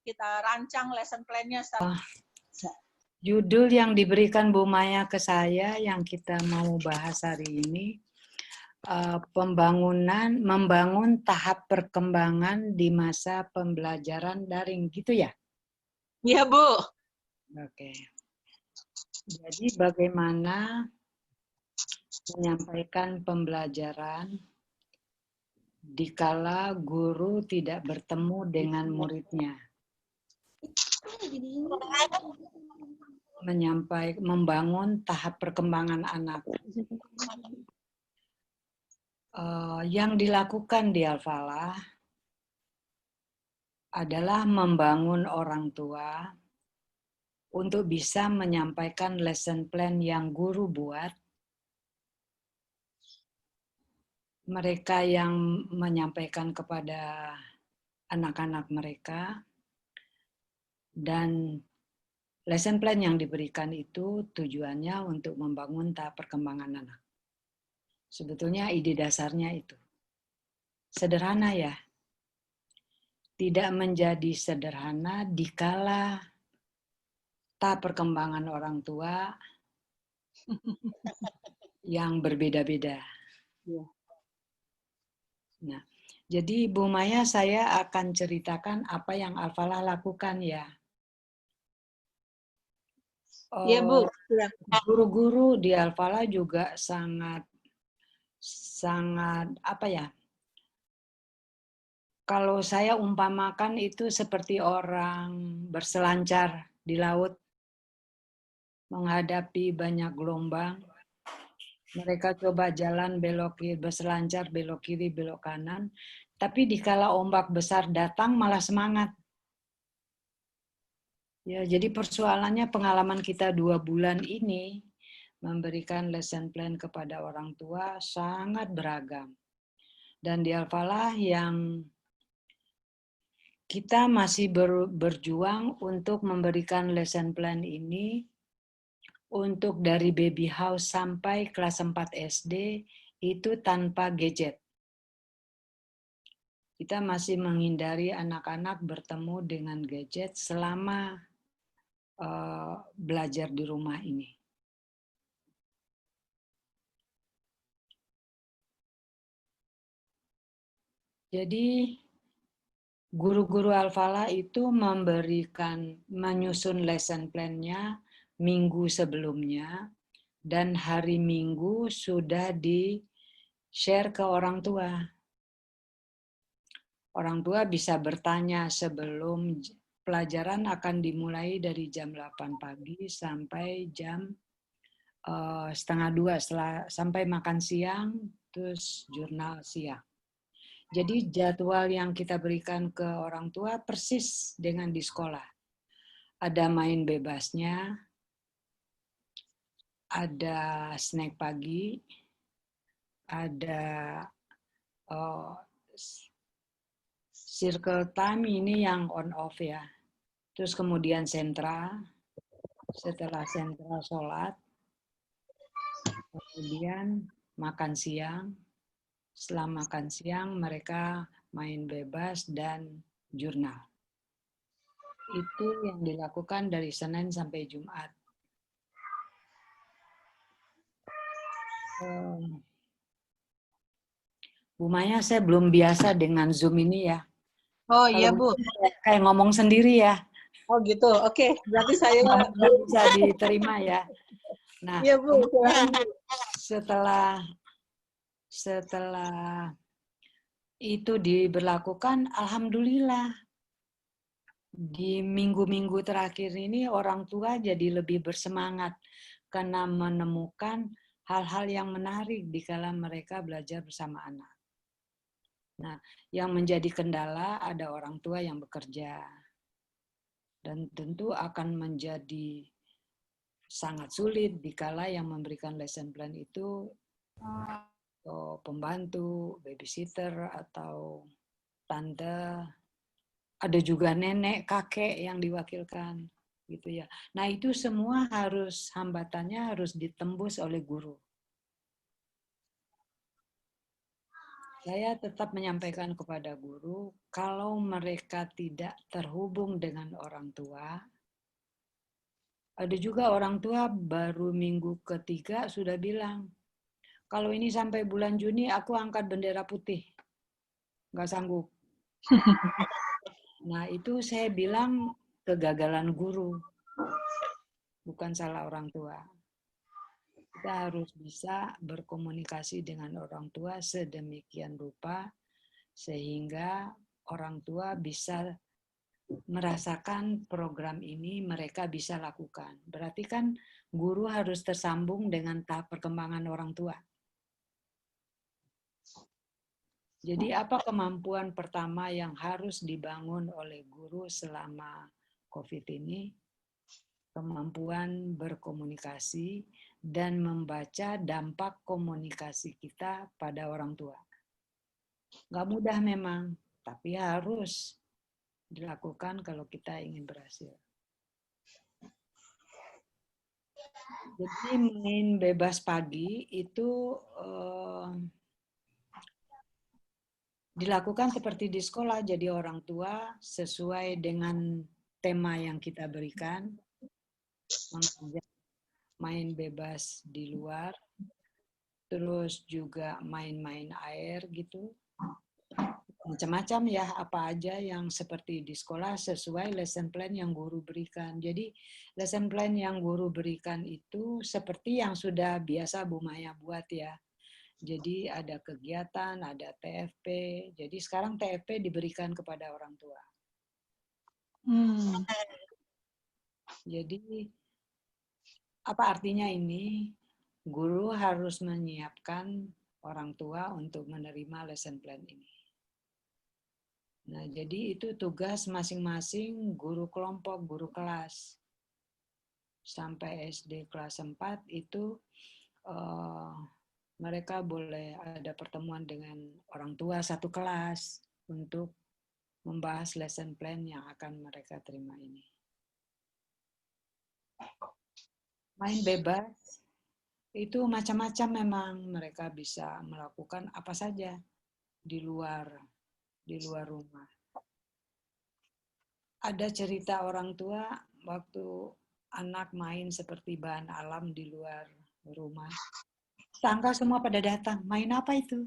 kita rancang lesson plan-nya. Judul yang diberikan Bu Maya ke saya yang kita mau bahas hari ini, membangun tahap perkembangan di masa pembelajaran daring, gitu ya? Iya, Bu. Oke. Jadi bagaimana menyampaikan pembelajaran dikala guru tidak bertemu dengan muridnya. Membangun tahap perkembangan anak. Yang dilakukan di Al-Falah adalah membangun orang tua untuk bisa menyampaikan lesson plan yang guru buat. Mereka yang menyampaikan kepada anak-anak mereka, dan lesson plan yang diberikan itu tujuannya untuk membangun tahap perkembangan anak. Sebetulnya ide dasarnya itu. Sederhana ya. Tidak menjadi sederhana dikala tahap perkembangan orang tua yang berbeda-beda. Nah, jadi Bu Maya, saya akan ceritakan apa yang Al-Falah lakukan ya. Iya, Bu. Guru-guru di Al-Falah juga sangat apa ya? Kalau saya umpamakan itu seperti orang berselancar di laut menghadapi banyak gelombang. Mereka coba jalan belok kiri, berselancar belok kiri, belok kanan. Tapi dikala ombak besar datang malah semangat. Ya, jadi persoalannya pengalaman kita 2 bulan ini memberikan lesson plan kepada orang tua sangat beragam. Dan di Al-Falah yang kita masih berjuang untuk memberikan lesson plan ini untuk dari baby house sampai kelas 4 SD itu tanpa gadget. Kita masih menghindari anak-anak bertemu dengan gadget selama belajar di rumah ini. Jadi guru-guru Al-Falah itu menyusun lesson plan-nya minggu sebelumnya, dan hari Minggu sudah di-share ke orang tua. Orang tua bisa bertanya sebelum pelajaran akan dimulai dari jam 8 pagi sampai jam 1:30 sampai makan siang, terus jurnal siang. Jadi jadwal yang kita berikan ke orang tua persis dengan di sekolah. Ada main bebasnya, ada snack pagi, ada circle time ini yang on off ya. Terus kemudian sentra, setelah sentra sholat, kemudian makan siang. Setelah makan siang mereka main bebas dan jurnal. Itu yang dilakukan dari Senin sampai Jumat. Bu Maya, saya belum biasa dengan Zoom ini ya. Oh iya, Bu. Kayak ngomong sendiri ya. Oh gitu, oke. Berarti saya nggak bisa diterima ya. Nah, iya, Bu. setelah itu diberlakukan, alhamdulillah di minggu-minggu terakhir ini orang tua jadi lebih bersemangat karena menemukan hal-hal yang menarik dikala mereka belajar bersama anak. Nah, yang menjadi kendala ada orang tua yang bekerja. Dan tentu akan menjadi sangat sulit dikala yang memberikan lesson plan itu atau pembantu, babysitter, atau tante, ada juga nenek, kakek yang diwakilkan, gitu ya. Nah itu semua hambatannya harus ditembus oleh guru. Saya tetap menyampaikan kepada guru, kalau mereka tidak terhubung dengan orang tua, ada juga orang tua baru minggu ketiga sudah bilang, kalau ini sampai bulan Juni aku angkat bendera putih, nggak sanggup. Nah itu saya bilang kegagalan guru, bukan salah orang tua. Kita harus bisa berkomunikasi dengan orang tua sedemikian rupa sehingga orang tua bisa merasakan program ini mereka bisa lakukan. Berarti kan guru harus tersambung dengan tahap perkembangan orang tua. Jadi apa kemampuan pertama yang harus dibangun oleh guru selama COVID ini? Kemampuan berkomunikasi dan membaca dampak komunikasi kita pada orang tua. Nggak mudah memang, tapi harus dilakukan kalau kita ingin berhasil. Jadi main bebas pagi itu dilakukan seperti di sekolah, jadi orang tua sesuai dengan tema yang kita berikan, mengajak main bebas di luar, terus juga main-main air gitu, macam-macam ya, apa aja yang seperti di sekolah sesuai lesson plan yang guru berikan. Jadi lesson plan yang guru berikan itu seperti yang sudah biasa Bu Maya buat ya. Jadi ada kegiatan, ada TFP. Jadi sekarang TFP diberikan kepada orang tua. Jadi apa artinya ini? Guru harus menyiapkan orang tua untuk menerima lesson plan ini. Nah, jadi itu tugas masing-masing guru kelompok, guru kelas. Sampai SD kelas 4 itu mereka boleh ada pertemuan dengan orang tua satu kelas untuk membahas lesson plan yang akan mereka terima ini. Main bebas itu macam-macam memang, mereka bisa melakukan apa saja di luar rumah. Ada cerita orang tua waktu anak main seperti bahan alam di luar rumah. Tangga semua pada datang, main apa itu?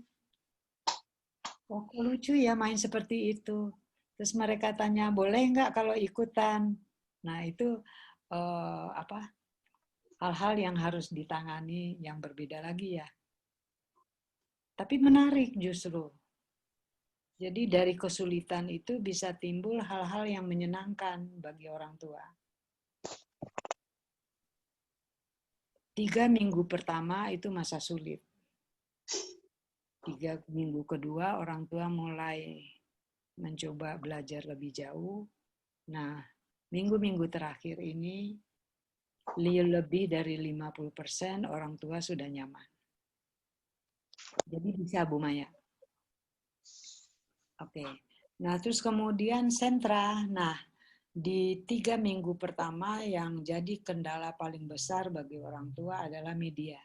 Oh, lucu ya main seperti itu. Terus mereka tanya, boleh nggak kalau ikutan? Nah itu hal-hal yang harus ditangani yang berbeda lagi ya. Tapi menarik justru. Jadi dari kesulitan itu bisa timbul hal-hal yang menyenangkan bagi orang tua. 3 minggu pertama itu masa sulit. 3 minggu kedua orang tua mulai mencoba belajar lebih jauh. Nah, minggu-minggu terakhir ini lebih dari 50% orang tua sudah nyaman. Jadi bisa Bu Maya. Oke. Nah, terus kemudian sentra. Nah, di 3 minggu pertama yang jadi kendala paling besar bagi orang tua adalah media.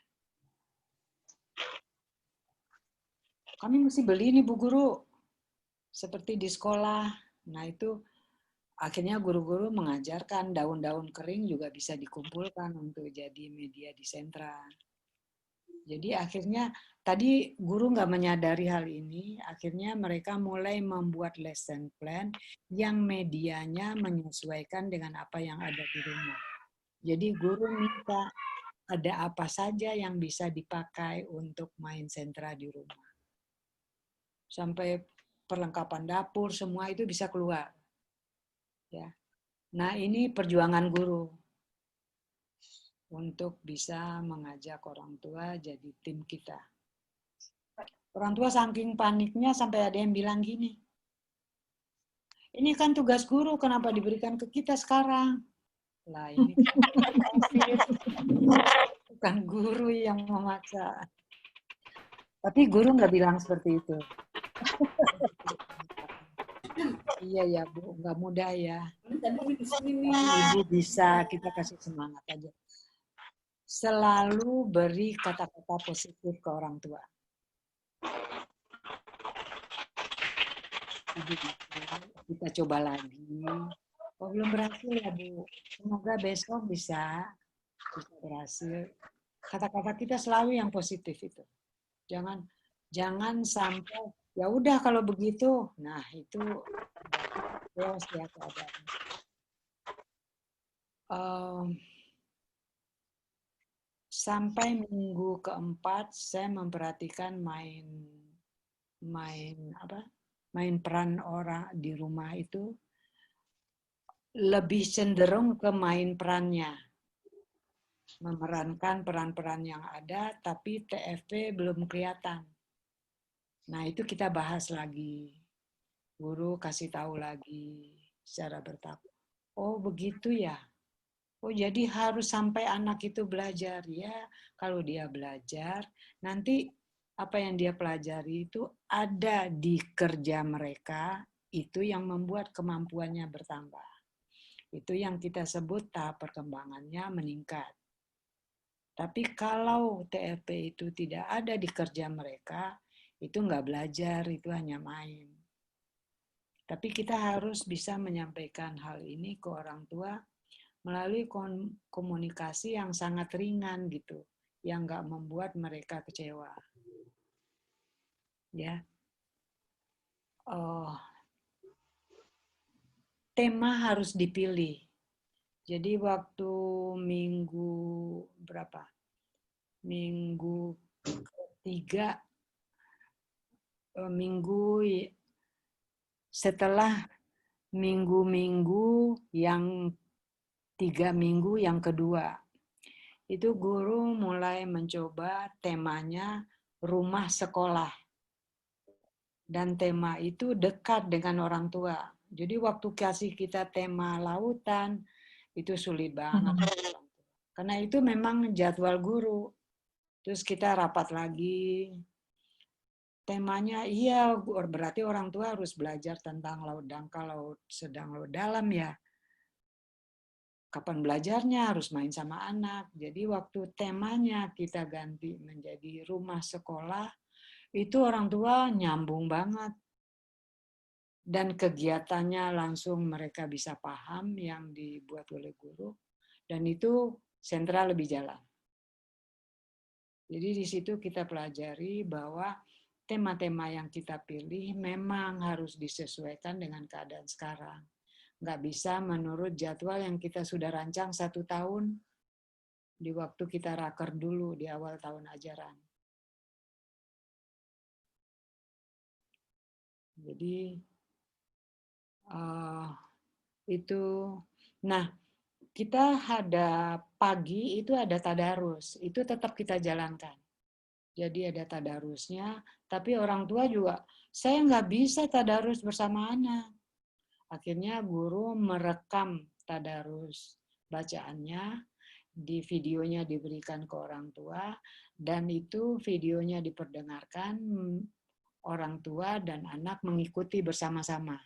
Kami mesti beli nih Bu Guru. Seperti di sekolah. Nah, itu akhirnya guru-guru mengajarkan daun-daun kering juga bisa dikumpulkan untuk jadi media di sentra. Jadi akhirnya tadi guru nggak menyadari hal ini, akhirnya mereka mulai membuat lesson plan yang medianya menyesuaikan dengan apa yang ada di rumah. Jadi guru minta ada apa saja yang bisa dipakai untuk main sentra di rumah. Sampai perlengkapan dapur, semua itu bisa keluar. Ya. Nah ini perjuangan guru untuk bisa mengajak orang tua jadi tim kita. Orang tua saking paniknya sampai ada yang bilang gini, ini kan tugas guru, kenapa diberikan ke kita sekarang? Lah ini bukan guru yang memaksa. Tapi guru nggak bilang seperti itu. Iya ya Bu, nggak mudah ya. Ibu bisa, kita kasih semangat aja. Selalu beri kata-kata positif ke orang tua. Kita coba lagi. Oh, belum berhasil ya, Bu. Semoga besok bisa berhasil. Kata-kata kita selalu yang positif itu. Jangan sampai ya udah kalau begitu. Nah, itu chaos ya keadaan. Sampai minggu keempat saya memperhatikan main peran orang di rumah itu lebih cenderung ke main perannya, memerankan peran-peran yang ada, tapi TFP belum kelihatan. Nah, itu kita bahas lagi. Guru kasih tahu lagi secara bertahap. Oh, begitu ya. Oh, jadi harus sampai anak itu belajar. Ya, kalau dia belajar, nanti apa yang dia pelajari itu ada di kerja mereka, itu yang membuat kemampuannya bertambah. Itu yang kita sebut tahap perkembangannya meningkat. Tapi kalau TFP itu tidak ada di kerja mereka, itu nggak belajar, itu hanya main. Tapi kita harus bisa menyampaikan hal ini ke orang tua melalui komunikasi yang sangat ringan gitu, yang nggak membuat mereka kecewa. Ya, tema harus dipilih. Jadi waktu minggu ketiga, setelah minggu-minggu yang 3 minggu yang kedua, itu guru mulai mencoba temanya rumah sekolah. Dan tema itu dekat dengan orang tua. Jadi waktu kasih kita tema lautan, itu sulit banget. Karena itu memang jadwal guru. Terus kita rapat lagi. Temanya, iya berarti orang tua harus belajar tentang laut dangkal, laut sedang, laut dalam ya. Kapan belajarnya harus main sama anak. Jadi waktu temanya kita ganti menjadi rumah sekolah, itu orang tua nyambung banget. Dan kegiatannya langsung mereka bisa paham yang dibuat oleh guru. Dan itu sentra lebih jalan. Jadi di situ kita pelajari bahwa tema-tema yang kita pilih memang harus disesuaikan dengan keadaan sekarang. Nggak bisa menurut jadwal yang kita sudah rancang 1 tahun di waktu kita raker dulu di awal tahun ajaran. Jadi itu, nah kita ada pagi itu ada tadarus, itu tetap kita jalankan. Jadi ada tadarusnya, tapi orang tua juga, saya nggak bisa tadarus bersama anak. Akhirnya guru merekam tadarus bacaannya, di videonya diberikan ke orang tua, dan itu videonya diperdengarkan, orang tua dan anak mengikuti bersama-sama.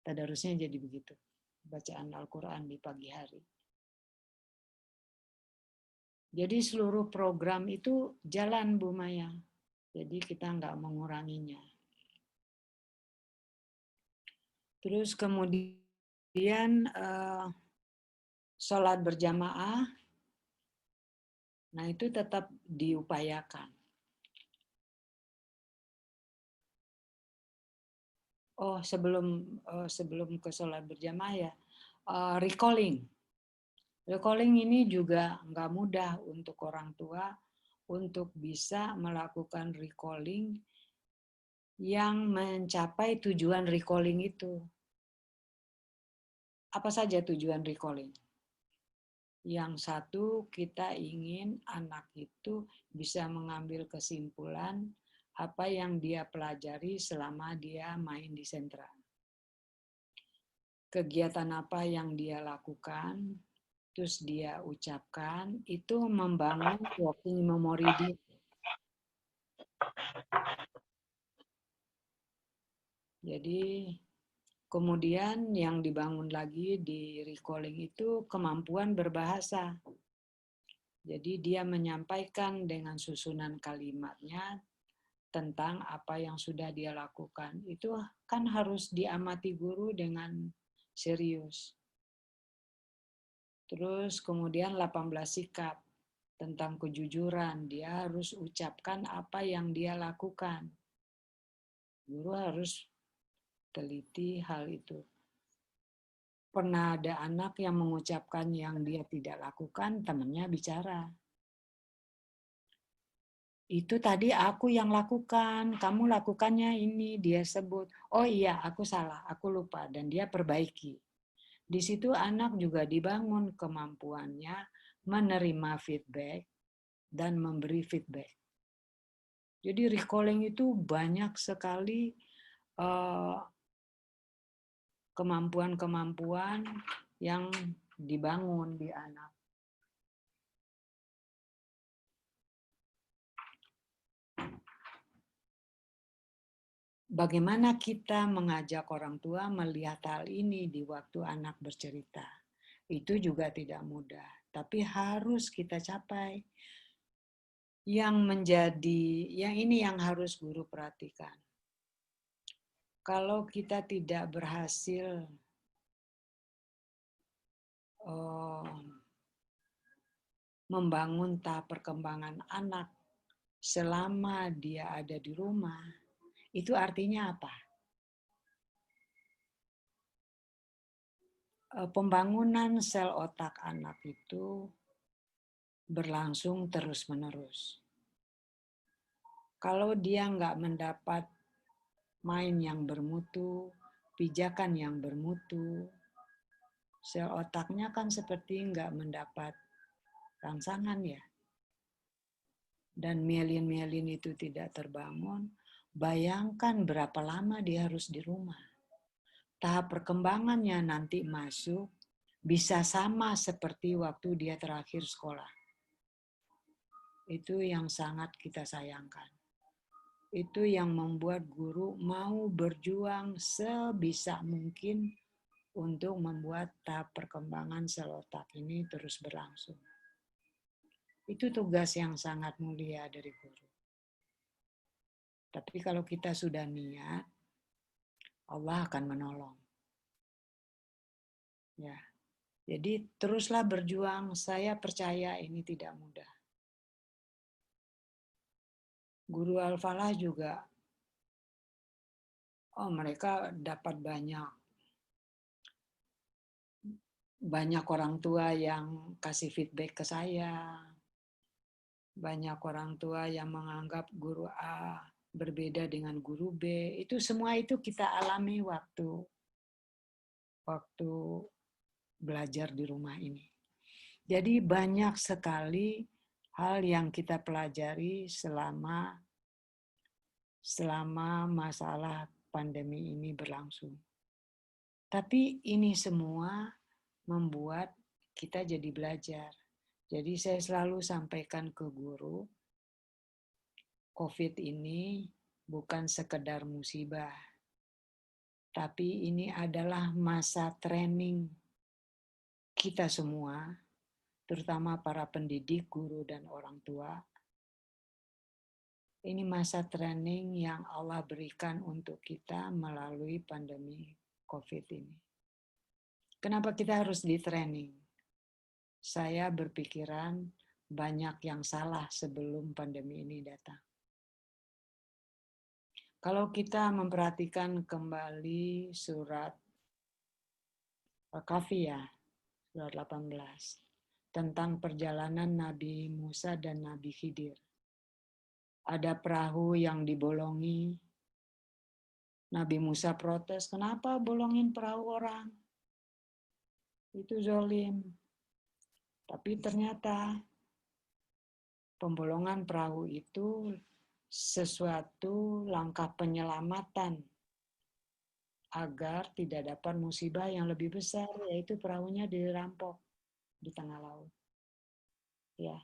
Tadarusnya jadi begitu, bacaan Al-Quran di pagi hari. Jadi seluruh program itu jalan, Bu Maya. Jadi kita nggak menguranginya. Terus kemudian sholat berjamaah, nah itu tetap diupayakan. Oh, sebelum ke sholat berjamaah ya, recalling. Recalling ini juga nggak mudah untuk orang tua untuk bisa melakukan recalling yang mencapai tujuan recalling itu. Apa saja tujuan recalling? Yang satu, kita ingin anak itu bisa mengambil kesimpulan apa yang dia pelajari selama dia main di sentra. Kegiatan apa yang dia lakukan, terus dia ucapkan, itu membangun working memory dia. Jadi kemudian yang dibangun lagi di recalling itu kemampuan berbahasa. Jadi dia menyampaikan dengan susunan kalimatnya tentang apa yang sudah dia lakukan. Itu kan harus diamati guru dengan serius. Terus kemudian 18 sikap tentang kejujuran. Dia harus ucapkan apa yang dia lakukan. Guru harus teliti hal itu. Pernah ada anak yang mengucapkan yang dia tidak lakukan, temannya bicara. Itu tadi aku yang lakukan, kamu lakukannya ini, dia sebut. Oh iya, aku salah, aku lupa, dan dia perbaiki. Di situ anak juga dibangun kemampuannya menerima feedback dan memberi feedback. Jadi recalling itu banyak sekali kemampuan-kemampuan yang dibangun di anak. Bagaimana kita mengajak orang tua melihat hal ini di waktu anak bercerita? Itu juga tidak mudah, tapi harus kita capai. Yang ini yang harus guru perhatikan. Kalau kita tidak berhasil membangun tahap perkembangan anak selama dia ada di rumah, itu artinya apa? Pembangunan sel otak anak itu berlangsung terus-menerus. Kalau dia nggak mendapat main yang bermutu, pijakan yang bermutu, sel otaknya kan seperti nggak mendapat rangsangan ya. Dan mielin-mielin itu tidak terbangun, bayangkan berapa lama dia harus di rumah. Tahap perkembangannya nanti masuk bisa sama seperti waktu dia terakhir sekolah. Itu yang sangat kita sayangkan. Itu yang membuat guru mau berjuang sebisa mungkin untuk membuat tahap perkembangan sel otak ini terus berlangsung. Itu tugas yang sangat mulia dari guru. Tapi kalau kita sudah niat, Allah akan menolong. Ya. Jadi teruslah berjuang, saya percaya ini tidak mudah. Guru Al-Falah juga, mereka dapat banyak orang tua yang kasih feedback ke saya. Banyak orang tua yang menganggap guru A berbeda dengan guru B. Itu semua itu kita alami waktu belajar di rumah ini. Jadi banyak sekali hal yang kita pelajari selama masalah pandemi ini berlangsung. Tapi ini semua membuat kita jadi belajar. Jadi saya selalu sampaikan ke guru, COVID ini bukan sekedar musibah, tapi ini adalah masa training kita semua, terutama para pendidik, guru, dan orang tua. Ini masa training yang Allah berikan untuk kita melalui pandemi COVID ini. Kenapa kita harus di-training? Saya berpikiran banyak yang salah sebelum pandemi ini datang. Kalau kita memperhatikan kembali surat Al-Kahfiyah, surat 18, tentang perjalanan Nabi Musa dan Nabi Khidir. Ada perahu yang dibolongi. Nabi Musa protes, kenapa bolongin perahu orang? Itu zalim. Tapi ternyata pembolongan perahu itu sesuatu langkah penyelamatan agar tidak dapat musibah yang lebih besar, yaitu perahunya dirampok di tengah laut. Ya.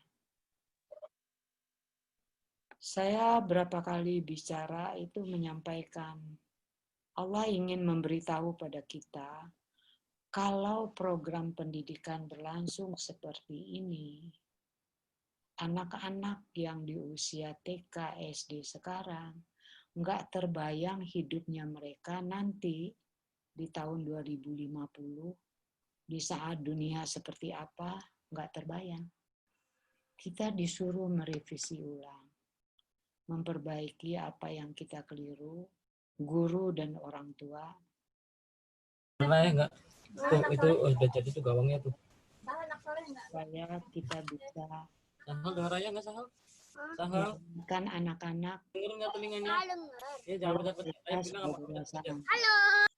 Saya berapa kali bicara itu menyampaikan Allah ingin memberitahu pada kita kalau program pendidikan berlangsung seperti ini, anak-anak yang di usia TK, SD sekarang, nggak terbayang hidupnya mereka nanti di tahun 2050, di saat dunia seperti apa, nggak terbayang. Kita disuruh merevisi ulang, memperbaiki apa yang kita keliru, guru dan orang tua. Enggak? Tuh, itu udah jadi tuh gawangnya tuh. Supaya kita bisa Sahal dengar aja nggak Sahal? Sahal kan anak-anak dengerin nggak telinganya? Ya jangan pecat-pecat. Ayo kita bilang sudah apa dewasa. pecat-pecat.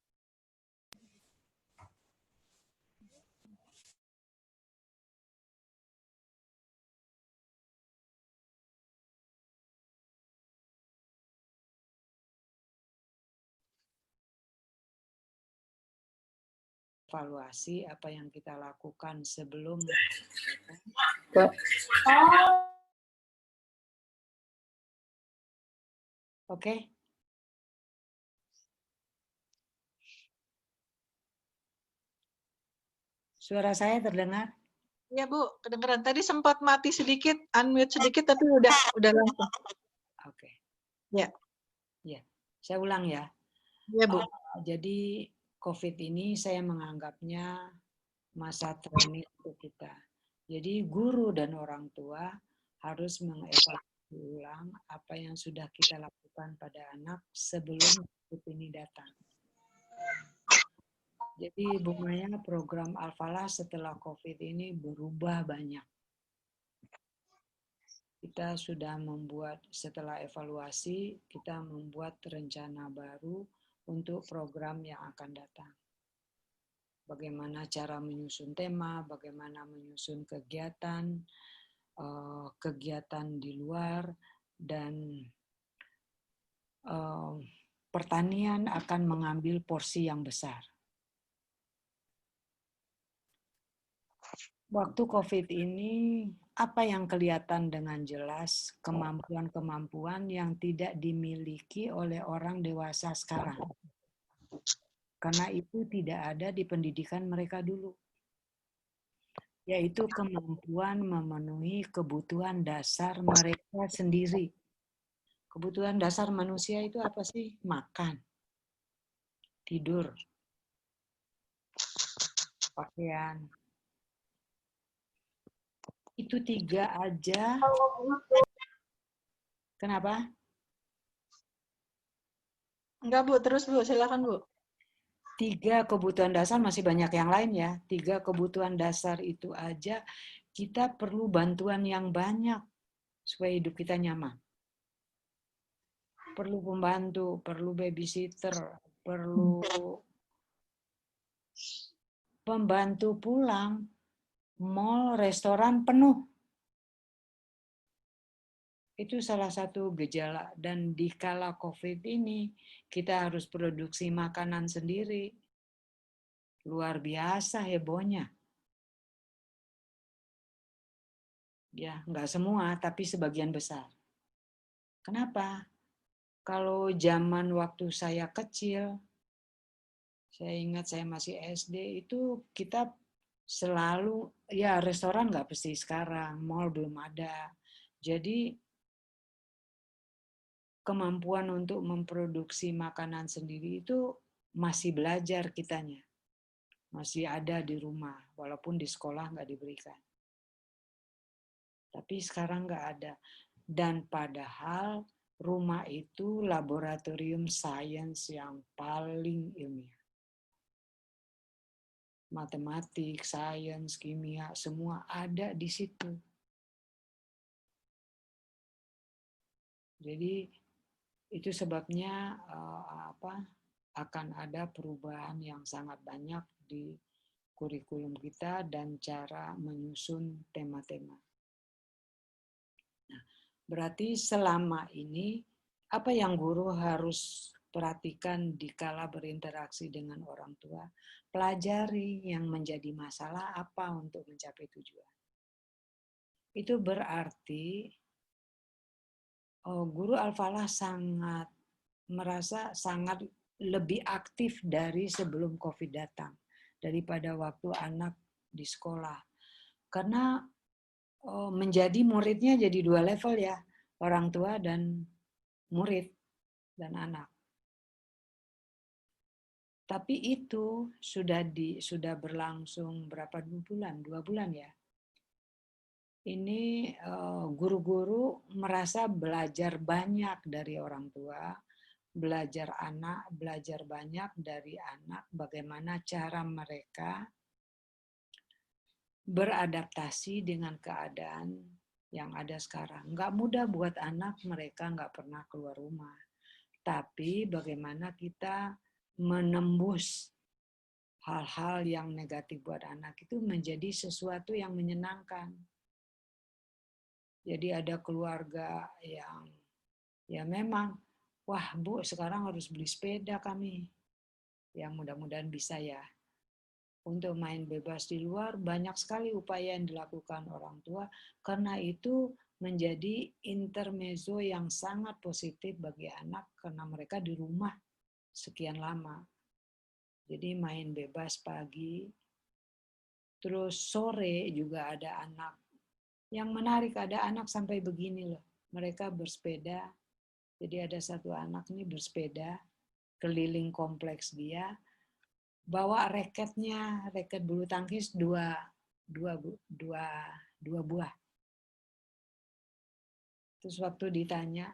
Evaluasi apa yang kita lakukan sebelum. Oke. Suara saya terdengar? Ya Bu, kedengeran. Tadi sempat mati sedikit, unmute sedikit, tapi udah langsung. Oke. Ya. Ya, saya ulang ya. Ya Bu. Jadi COVID ini saya menganggapnya masa training untuk kita. Jadi guru dan orang tua harus mengevaluasi ulang apa yang sudah kita lakukan pada anak sebelum COVID ini datang. Jadi Bu Maya, program Al-Falah setelah COVID ini berubah banyak. Kita sudah membuat, setelah evaluasi, kita membuat rencana baru untuk program yang akan datang. Bagaimana cara menyusun tema, bagaimana menyusun kegiatan, kegiatan di luar, dan pertanian akan mengambil porsi yang besar. Waktu COVID ini, apa yang kelihatan dengan jelas? Kemampuan-kemampuan yang tidak dimiliki oleh orang dewasa sekarang. Karena itu tidak ada di pendidikan mereka dulu. Yaitu kemampuan memenuhi kebutuhan dasar mereka sendiri. Kebutuhan dasar manusia itu apa sih? Makan, tidur, pakaian. Itu 3 aja. Kenapa? Enggak Bu, terus Bu, silakan Bu. 3 kebutuhan dasar, masih banyak yang lain ya. 3 kebutuhan dasar itu aja kita perlu bantuan yang banyak supaya hidup kita nyaman. Perlu pembantu, perlu babysitter, perlu pembantu pulang, mall, restoran penuh. Itu salah satu gejala. Dan di kala COVID ini, kita harus produksi makanan sendiri. Luar biasa hebohnya. Ya, nggak semua, tapi sebagian besar. Kenapa? Kalau zaman waktu saya kecil, saya ingat saya masih SD, itu kita selalu, ya restoran nggak pasti sekarang, mall belum ada. Jadi kemampuan untuk memproduksi makanan sendiri itu masih belajar kitanya. Masih ada di rumah, walaupun di sekolah nggak diberikan. Tapi sekarang nggak ada. Dan padahal rumah itu laboratorium sains yang paling ilmiah. Matematik, sains, kimia, semua ada di situ. Jadi itu sebabnya akan ada perubahan yang sangat banyak di kurikulum kita dan cara menyusun tema-tema. Nah, berarti selama ini apa yang guru harus perhatikan dikala berinteraksi dengan orang tua? Pelajari yang menjadi masalah apa untuk mencapai tujuan. Itu berarti guru Al-Falah merasa sangat lebih aktif dari sebelum COVID datang, daripada waktu anak di sekolah. Karena menjadi muridnya jadi 2 level ya, orang tua dan murid dan anak. Tapi itu sudah berlangsung berapa bulan? 2 bulan ya. Ini guru-guru merasa belajar banyak dari orang tua, belajar banyak dari anak, bagaimana cara mereka beradaptasi dengan keadaan yang ada sekarang. Nggak mudah buat anak, mereka nggak pernah keluar rumah. Tapi bagaimana kita menembus hal-hal yang negatif buat anak itu menjadi sesuatu yang menyenangkan. Jadi ada keluarga yang ya memang, wah Bu sekarang harus beli sepeda kami. Yang mudah-mudahan bisa ya. Untuk main bebas di luar, banyak sekali upaya yang dilakukan orang tua, karena itu menjadi intermezzo yang sangat positif bagi anak, karena mereka di rumah sekian lama. Jadi main bebas pagi, terus sore juga ada anak. Yang menarik, ada anak sampai begini loh, mereka bersepeda, jadi ada satu anak nih bersepeda, keliling kompleks dia, bawa raketnya, raket bulu tangkis dua buah. Terus waktu ditanya,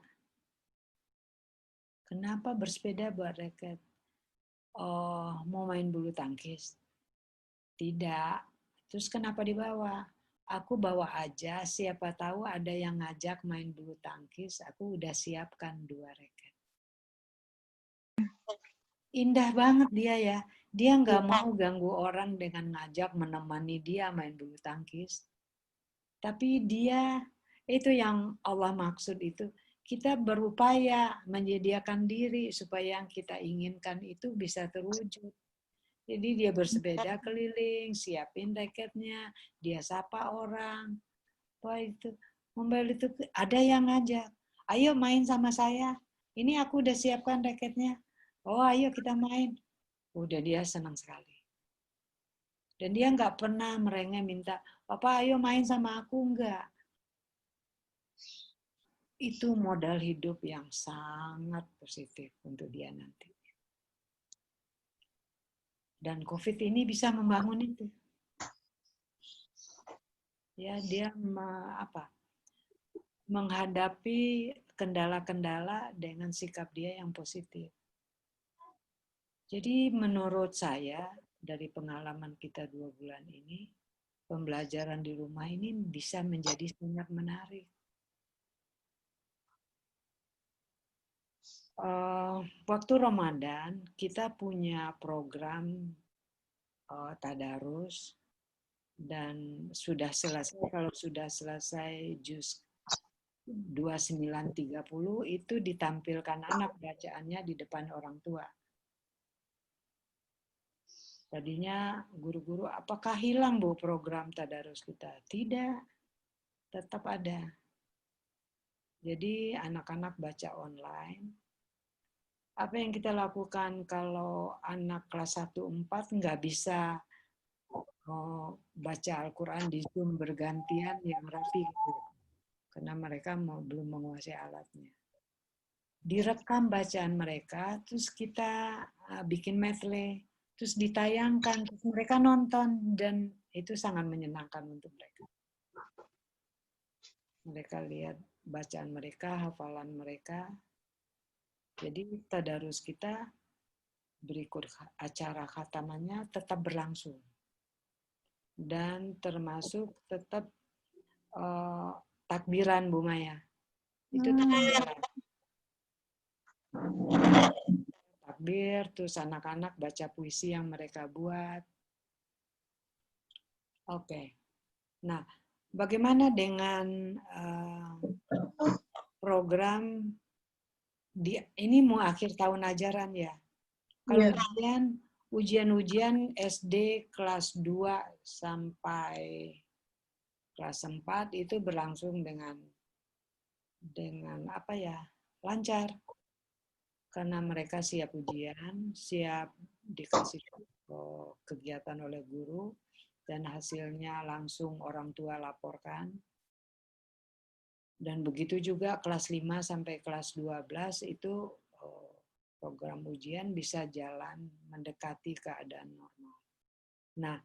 kenapa bersepeda bawa raket? Oh, mau main bulu tangkis? Tidak. Terus kenapa dibawa? Aku bawa aja, siapa tahu ada yang ngajak main bulu tangkis, aku udah siapkan 2 raket. Indah banget dia ya. Dia nggak mau ganggu orang dengan ngajak menemani dia main bulu tangkis. Tapi dia, itu yang Allah maksud itu, kita berupaya menyediakan diri supaya yang kita inginkan itu bisa terwujud. Jadi dia bersepeda keliling, siapin raketnya, dia sapa orang. Wah itu, mobil itu ada yang ngajak, ayo main sama saya. Ini aku udah siapkan raketnya. Oh ayo kita main. Udah dia senang sekali. Dan dia nggak pernah merengek minta, Papa ayo main sama aku, enggak. Itu modal hidup yang sangat positif untuk dia nanti. Dan COVID ini bisa membangun itu. Ya, dia menghadapi kendala-kendala dengan sikap dia yang positif. Jadi menurut saya, dari pengalaman kita 2 bulan ini, pembelajaran di rumah ini bisa menjadi sangat menarik. Waktu Ramadan, kita punya program tadarus, dan sudah selesai, kalau sudah selesai juz 2930 itu ditampilkan anak bacaannya di depan orang tua. Tadinya guru-guru, apakah hilang Bu program tadarus kita? Tidak, tetap ada. Jadi anak-anak baca online. Apa yang kita lakukan kalau anak kelas 1-4 nggak bisa baca Al-Quran di Zoom bergantian yang rapi gitu. Karena mereka belum menguasai alatnya. Direkam bacaan mereka, terus kita bikin medley, terus ditayangkan, terus mereka nonton, dan itu sangat menyenangkan untuk mereka. Mereka lihat bacaan mereka, hafalan mereka. Jadi tadarus kita berikut acara khatamannya tetap berlangsung. Dan termasuk tetap takbiran Bu Maya. Itu tetap jalan. Takbir, terus anak-anak baca puisi yang mereka buat. Oke. Nah, bagaimana dengan program ini mau akhir tahun ajaran ya? Kalau ujian SD kelas 2 sampai kelas 4 itu berlangsung dengan lancar. Karena mereka siap ujian, siap dikasih kegiatan oleh guru, dan hasilnya langsung orang tua laporkan. Dan begitu juga kelas 5 sampai kelas 12 itu program ujian bisa jalan mendekati keadaan normal. Nah,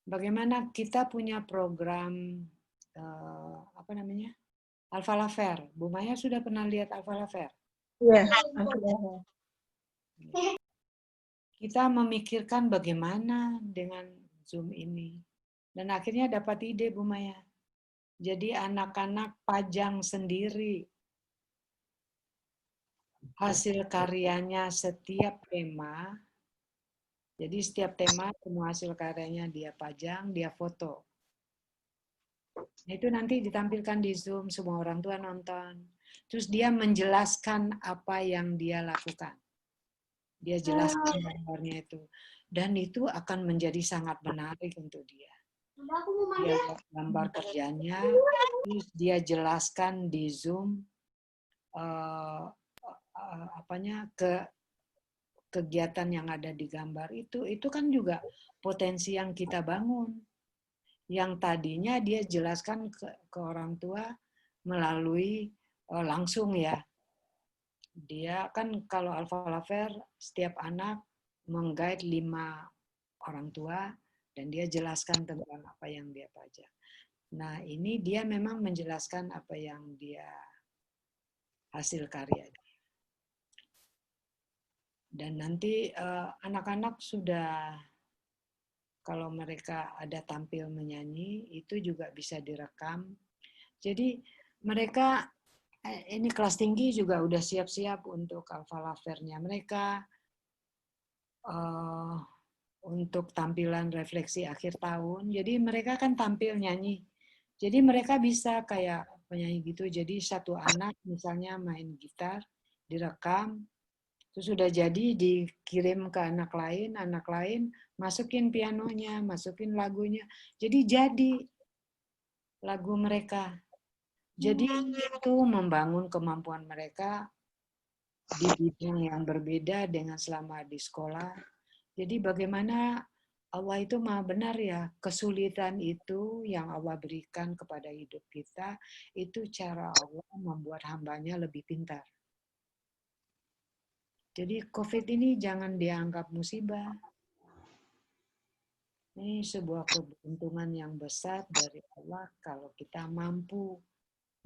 bagaimana kita punya program apa namanya? Alphala Fair. Bu Maya sudah pernah lihat Alphala Fair? Iya. Kita memikirkan bagaimana dengan Zoom ini. Dan akhirnya dapat ide Bu Maya. Jadi anak-anak pajang sendiri hasil karyanya setiap tema. Jadi setiap tema semua hasil karyanya dia pajang, dia foto. Itu nanti ditampilkan di Zoom, semua orang tua nonton. Terus dia menjelaskan apa yang dia lakukan. Dia jelaskan gambarnya itu. Dan itu akan menjadi sangat menarik untuk dia. Dia lihat gambar kerjanya, terus dia jelaskan di Zoom kegiatan yang ada di gambar itu kan juga potensi yang kita bangun. Yang tadinya dia jelaskan ke orang tua melalui langsung ya. Dia kan kalau Alphala Fair setiap anak mengguide 5 orang tua dan dia jelaskan tentang apa yang dia pajak. Nah, ini dia memang menjelaskan apa yang dia hasil karya. Dan nanti anak-anak sudah, kalau mereka ada tampil menyanyi, itu juga bisa direkam. Jadi mereka, ini kelas tinggi juga udah siap-siap untuk Alphala Fair-nya mereka, untuk tampilan refleksi akhir tahun. Jadi mereka kan tampil nyanyi. Jadi mereka bisa kayak penyanyi gitu. Jadi satu anak misalnya main gitar, direkam, terus sudah jadi dikirim ke anak lain masukin pianonya, masukin lagunya. Jadi lagu mereka. Jadi itu membangun kemampuan mereka di bidang yang berbeda dengan selama di sekolah. Jadi bagaimana Allah itu maha benar ya, kesulitan itu yang Allah berikan kepada hidup kita, itu cara Allah membuat hambanya lebih pintar. Jadi COVID ini jangan dianggap musibah. Ini sebuah keberuntungan yang besar dari Allah kalau kita mampu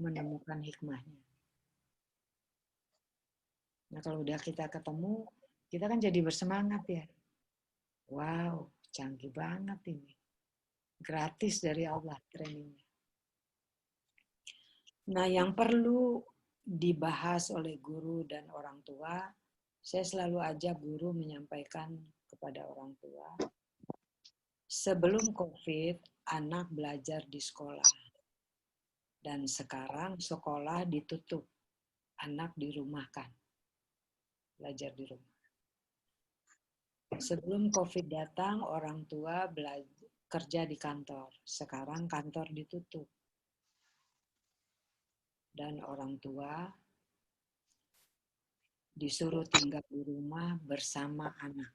menemukan hikmahnya. Nah kalau udah kita ketemu, kita kan jadi bersemangat ya. Wow, canggih banget ini. Gratis dari Allah trainingnya. Nah yang perlu dibahas oleh guru dan orang tua, saya selalu ajak guru menyampaikan kepada orang tua, sebelum COVID, anak belajar di sekolah. Dan sekarang sekolah ditutup, anak dirumahkan, belajar di rumah. Sebelum COVID datang, orang tua kerja di kantor. Sekarang kantor ditutup. Dan orang tua disuruh tinggal di rumah bersama anak.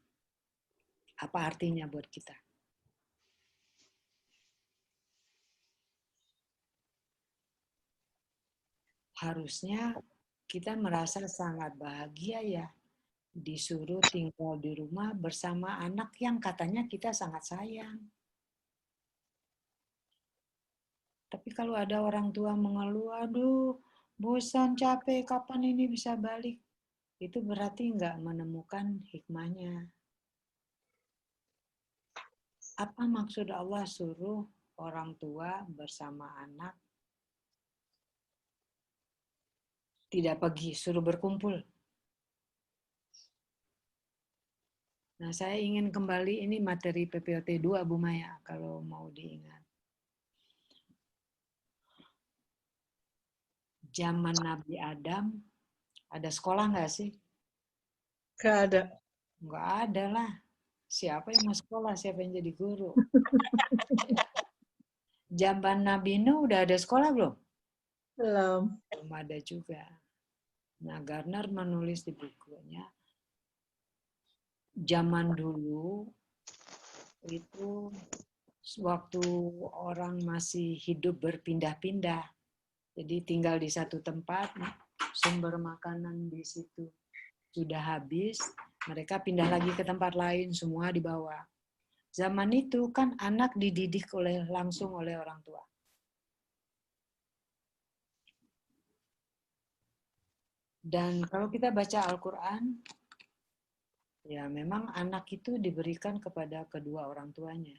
Apa artinya buat kita? Harusnya kita merasa sangat bahagia ya, disuruh tinggal di rumah bersama anak yang katanya kita sangat sayang. Tapi kalau ada orang tua mengeluh, aduh bosan, capek, kapan ini bisa balik? Itu berarti nggak menemukan hikmahnya. Apa maksud Allah suruh orang tua bersama anak tidak pergi, suruh berkumpul? Nah, saya ingin kembali ini materi PPOT 2, Bu Maya, kalau mau diingat. Zaman Nabi Adam, ada sekolah nggak sih? Nggak ada. Nggak ada lah. Siapa yang mau sekolah, siapa yang jadi guru? Zaman Nabi Nuh udah ada sekolah belum? Belum. Belum ada juga. Nah, Gardner menulis di bukunya, zaman dulu itu waktu orang masih hidup berpindah-pindah, Jadi tinggal di satu tempat, sumber makanan di situ sudah habis, mereka pindah lagi ke tempat lain, semua dibawa. Zaman itu kan anak dididik langsung oleh orang tua. Dan kalau kita baca Al-Quran, ya memang anak itu diberikan kepada kedua orang tuanya.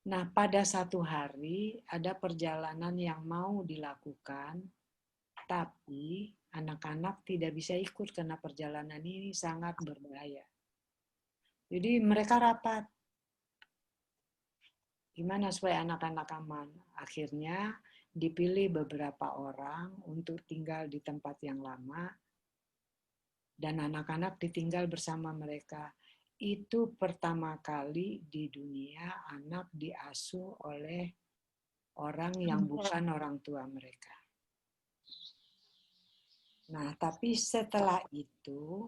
Nah, pada satu hari ada perjalanan yang mau dilakukan, tapi anak-anak tidak bisa ikut karena perjalanan ini sangat berbahaya. Jadi mereka rapat. Gimana supaya anak-anak aman? Akhirnya dipilih beberapa orang untuk tinggal di tempat yang lama dan anak-anak ditinggal bersama mereka. Itu pertama kali di dunia anak diasuh oleh orang yang bukan orang tua mereka. Nah, tapi setelah itu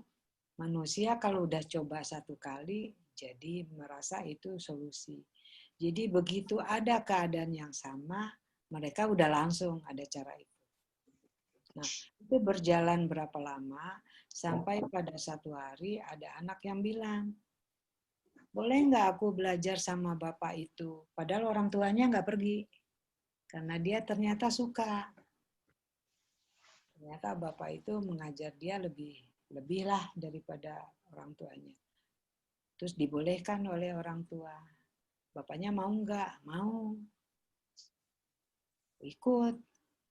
manusia kalau udah coba satu kali jadi merasa itu solusi. Jadi begitu ada keadaan yang sama, mereka udah langsung ada cara itu. Nah, itu berjalan berapa lama sampai pada satu hari ada anak yang bilang, boleh nggak aku belajar sama bapak itu? Padahal orang tuanya nggak pergi. Karena dia ternyata suka. Ternyata bapak itu mengajar dia lebih lah daripada orang tuanya. Terus dibolehkan oleh orang tua. Bapaknya mau nggak? Mau. Ikut.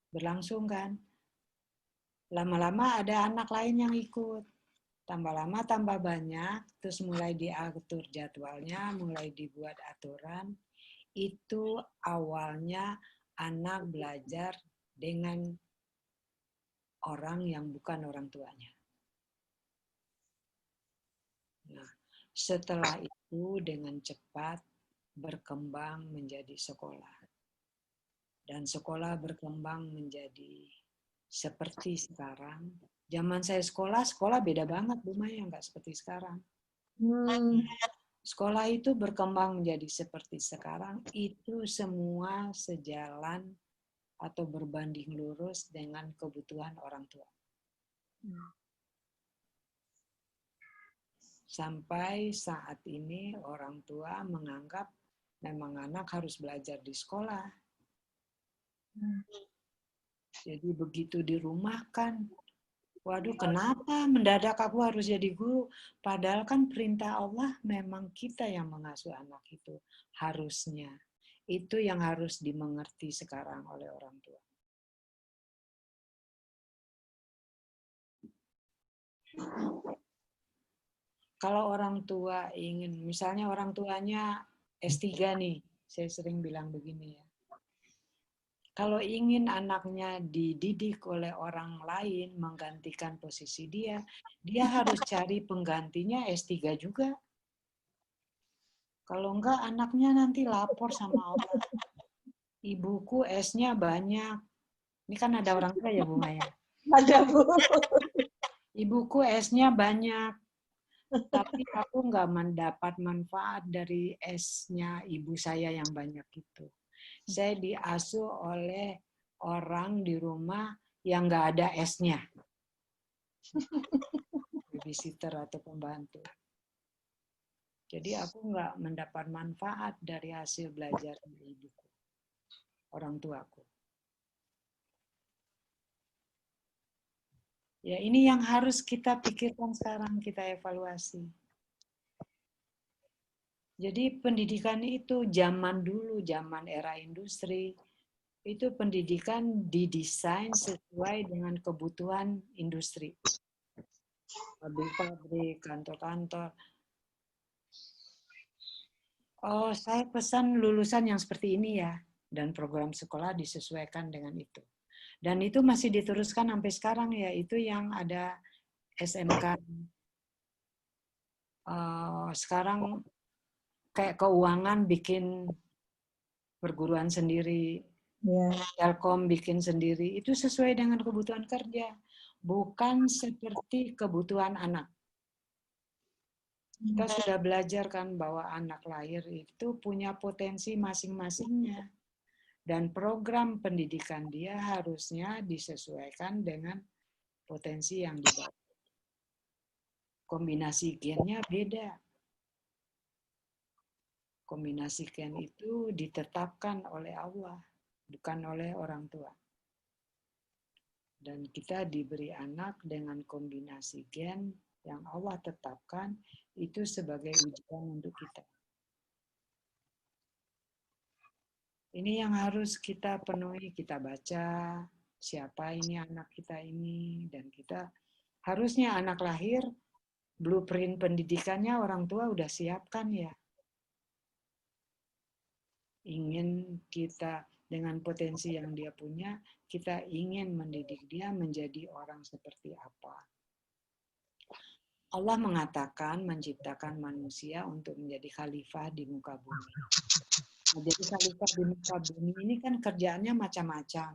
Berlangsung kan. Lama-lama ada anak lain yang ikut. Tambah lama tambah banyak, terus mulai diatur jadwalnya, mulai dibuat aturan. Itu awalnya anak belajar dengan orang yang bukan orang tuanya. Nah, setelah itu dengan cepat berkembang menjadi sekolah. Dan sekolah berkembang menjadi seperti sekarang. Zaman saya sekolah beda banget Bu Maya, nggak seperti sekarang. Sekolah itu berkembang menjadi seperti sekarang, itu semua sejalan atau berbanding lurus dengan kebutuhan orang tua. Sampai saat ini orang tua menganggap memang anak harus belajar di sekolah. Jadi begitu dirumahkan, waduh kenapa mendadak aku harus jadi guru? Padahal kan perintah Allah memang kita yang mengasuh anak itu. Harusnya. Itu yang harus dimengerti sekarang oleh orang tua. Kalau orang tua ingin, misalnya orang tuanya S3 nih, saya sering bilang begini ya. Kalau ingin anaknya dididik oleh orang lain menggantikan posisi dia harus cari penggantinya S3 juga. Kalau enggak anaknya nanti lapor sama orang. Ibuku S-nya banyak. Ini kan ada orang tua ya Bu Maya? Ada Bu. Ibuku S-nya banyak. Tapi aku enggak mendapat manfaat dari S-nya ibu saya yang banyak itu. Saya diasuh oleh orang di rumah yang nggak ada S-nya. Babysitter atau pembantu. Jadi aku nggak mendapat manfaat dari hasil belajar ibuku, orang tuaku. Ya ini yang harus kita pikirkan sekarang, kita evaluasi. Jadi pendidikan itu zaman dulu, zaman era industri, itu pendidikan didesain sesuai dengan kebutuhan industri. Pabrik-pabrik, kantor-kantor. Oh, saya pesan lulusan yang seperti ini ya. Dan program sekolah disesuaikan dengan itu. Dan itu masih diteruskan sampai sekarang ya. Itu yang ada SMK. Sekarang kayak keuangan bikin perguruan sendiri. Telkom bikin sendiri. Itu sesuai dengan kebutuhan kerja. Bukan seperti kebutuhan anak. Kita sudah belajar kan bahwa anak lahir itu punya potensi masing-masingnya. Dan program pendidikan dia harusnya disesuaikan dengan potensi yang dibawa. Kombinasi gennya beda. Kombinasi gen itu ditetapkan oleh Allah, bukan oleh orang tua. Dan kita diberi anak dengan kombinasi gen yang Allah tetapkan, itu sebagai ujian untuk kita. Ini yang harus kita penuhi, kita baca, siapa ini anak kita ini, dan kita harusnya anak lahir, blueprint pendidikannya orang tua udah siapkan ya. Ingin kita dengan potensi yang dia punya, kita ingin mendidik dia menjadi orang seperti apa. Allah mengatakan menciptakan manusia untuk menjadi khalifah di muka bumi. Menjadi khalifah di muka bumi ini kan kerjaannya macam-macam.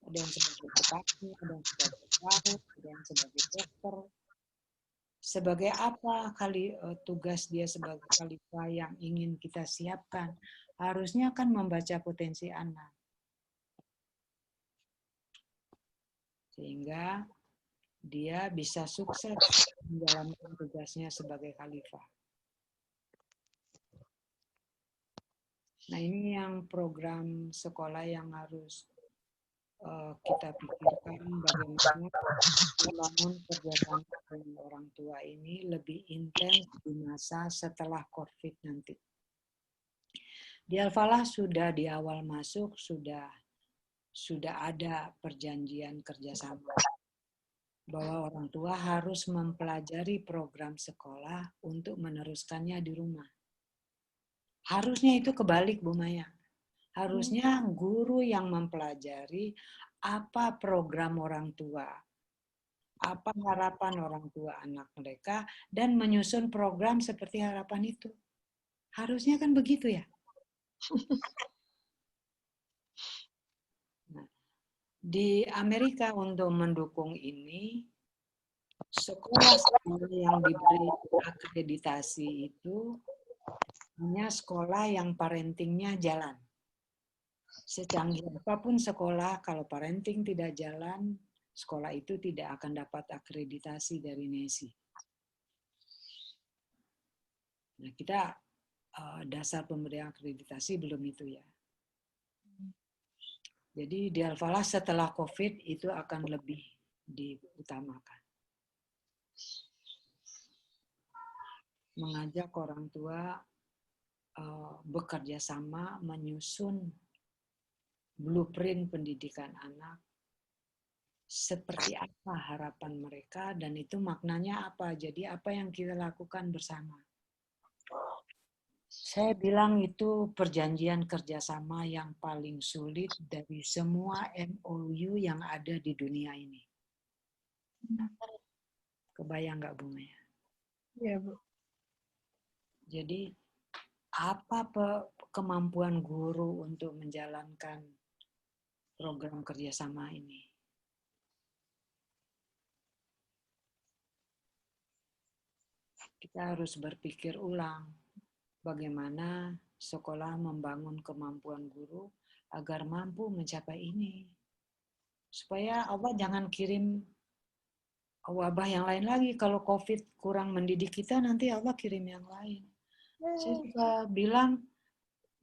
Ada yang sebagai petani, ada yang sebagai pelaut, ada yang sebagai dokter. Sebagai apa tugas dia sebagai khalifah yang ingin kita siapkan? Harusnya kan membaca potensi anak. Sehingga dia bisa sukses menjalankan tugasnya sebagai khalifah. Nah, ini yang program sekolah yang harus kita pikirkan bagaimana membangun kerjasama dengan orang tua ini lebih intens di masa setelah COVID nanti. Di Al-Falah sudah di awal masuk sudah ada perjanjian kerjasama bahwa orang tua harus mempelajari program sekolah untuk meneruskannya di rumah. Harusnya itu kebalik, Bu Maya. Harusnya guru yang mempelajari apa program orang tua, apa harapan orang tua anak mereka, dan menyusun program seperti harapan itu. Harusnya kan begitu ya. Nah, di Amerika untuk mendukung ini, sekolah yang diberi akreditasi itu hanya sekolah yang parentingnya jalan. Secanggih apapun sekolah, kalau parenting tidak jalan, sekolah itu tidak akan dapat akreditasi dari NESI. Nah, kita dasar pemberian akreditasi belum itu ya. Jadi di Al-Falah setelah COVID itu akan lebih diutamakan. Mengajak orang tua bekerja sama menyusun blueprint pendidikan anak, seperti apa harapan mereka, dan itu maknanya apa. Jadi apa yang kita lakukan bersama. Saya bilang itu perjanjian kerjasama yang paling sulit dari semua MOU yang ada di dunia ini. Kebayang nggak, Bu Maya? Iya, Bu. Jadi apa kemampuan guru untuk menjalankan program kerjasama ini? Kita harus berpikir ulang bagaimana sekolah membangun kemampuan guru agar mampu mencapai ini. Supaya Allah jangan kirim wabah yang lain lagi. Kalau COVID kurang mendidik kita, nanti Allah kirim yang lain. Saya juga bilang,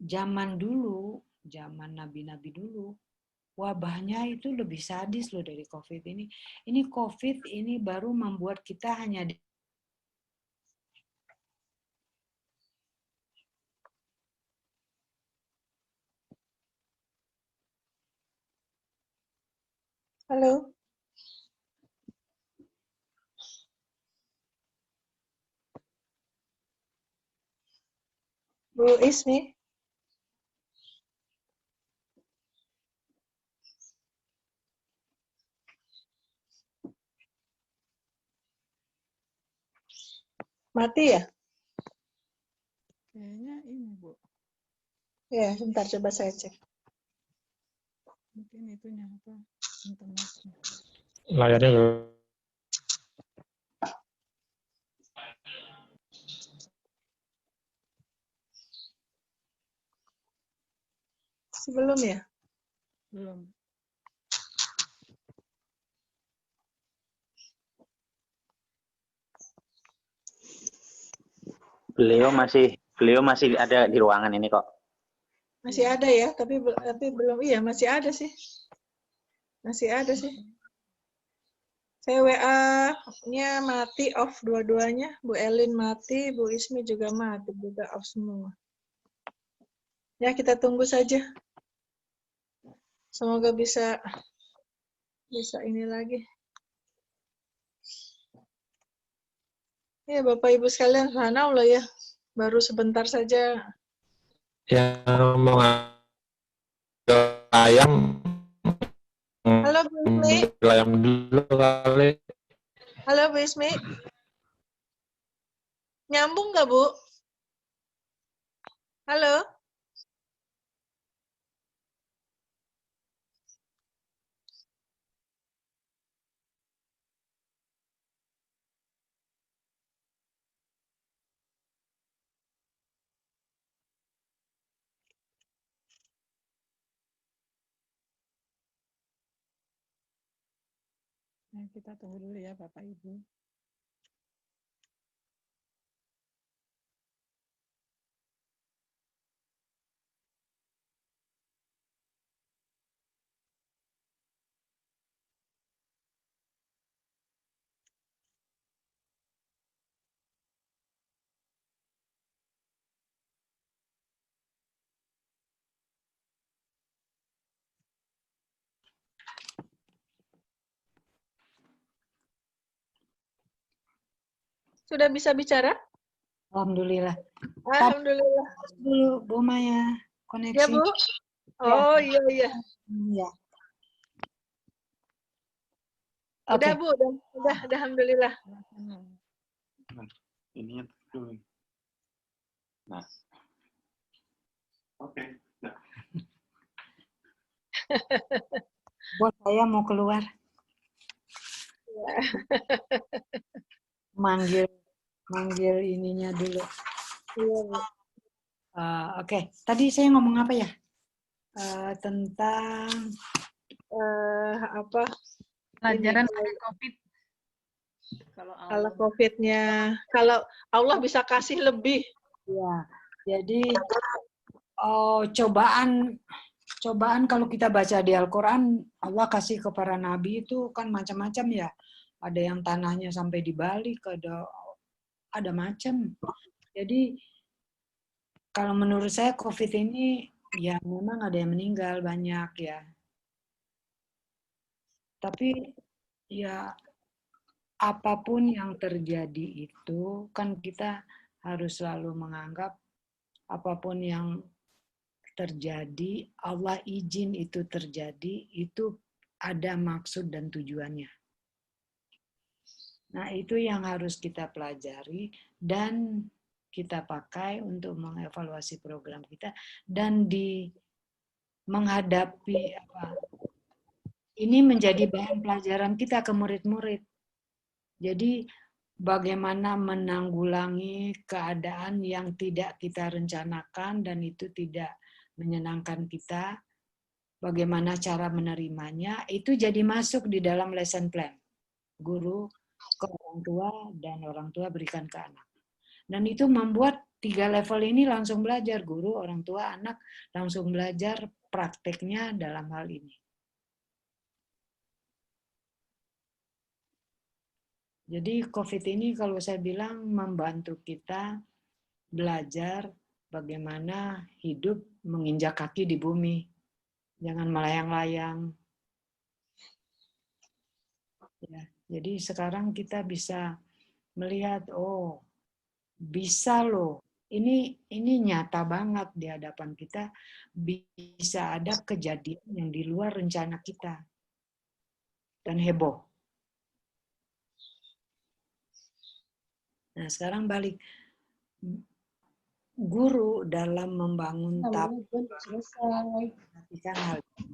zaman dulu, zaman nabi-nabi dulu, wabahnya itu lebih sadis loh dari COVID ini. Ini COVID ini baru membuat kita hanya Halo. Bu Ismi. Mati ya? Kayaknya ini, Bu. Ya, sebentar coba saya cek. Mungkin itunya apa? Internetnya. Layarnya Sebelum ya? Belum. Beliau masih ada di ruangan ini kok. Masih ada ya, tapi belum. Iya, masih ada sih. Masih ada sih. Saya WA-nya mati, off dua-duanya. Bu Elin mati, Bu Ismi juga mati, juga off semua. Ya, kita tunggu saja. Semoga bisa ini lagi. Ya, Bapak Ibu sekalian, subhanallah ya. Baru sebentar saja. Yang mau ayam, Halo Bu Ismi. ayam dulu kali. Halo Bu Ismi. Nyambung nggak Bu? Halo? Nah, kita tunggu dulu ya Bapak Ibu. Sudah bisa bicara? Alhamdulillah. Alhamdulillah. Dulu Bu Maya Ya koneksi. Bu? Oh iya iya. Ya. Udah Oke. Bu, udah alhamdulillah. Ininya dulu. Nah. Oke. Bos saya mau keluar. Manggil ininya dulu. Iya Bu. Oke. Tadi saya ngomong apa ya? Tentang Apa? Pelajaran Ini, dari COVID. kalau COVID-nya, kalau Allah bisa kasih lebih. ya. Jadi cobaan kalau kita baca di Al-Quran, Allah kasih ke para nabi itu kan macam-macam ya. Ada yang tanahnya sampai dibalik, ada macam. Jadi kalau menurut saya COVID ini ya memang ada yang meninggal banyak ya. Tapi ya apapun yang terjadi itu kan kita harus selalu menganggap apapun yang terjadi, Allah izin itu terjadi, itu ada maksud dan tujuannya. Nah, itu yang harus kita pelajari dan kita pakai untuk mengevaluasi program kita dan menghadapi ini menjadi bahan pelajaran kita ke murid-murid. Jadi bagaimana menanggulangi keadaan yang tidak kita rencanakan dan itu tidak menyenangkan kita, bagaimana cara menerimanya, itu jadi masuk di dalam lesson plan. Guru ke orang tua dan orang tua berikan ke anak. Dan itu membuat 3 level ini langsung belajar. Guru, orang tua, anak langsung belajar prakteknya dalam hal ini. Jadi COVID ini kalau saya bilang membantu kita belajar bagaimana hidup menginjak kaki di bumi. Jangan melayang-layang. Ya, jadi sekarang kita bisa melihat, oh bisa loh. Ini nyata banget di hadapan kita. Bisa ada kejadian yang di luar rencana kita. Dan heboh. Nah sekarang balik. Guru dalam membangun Selesai. perhatikan hal ini.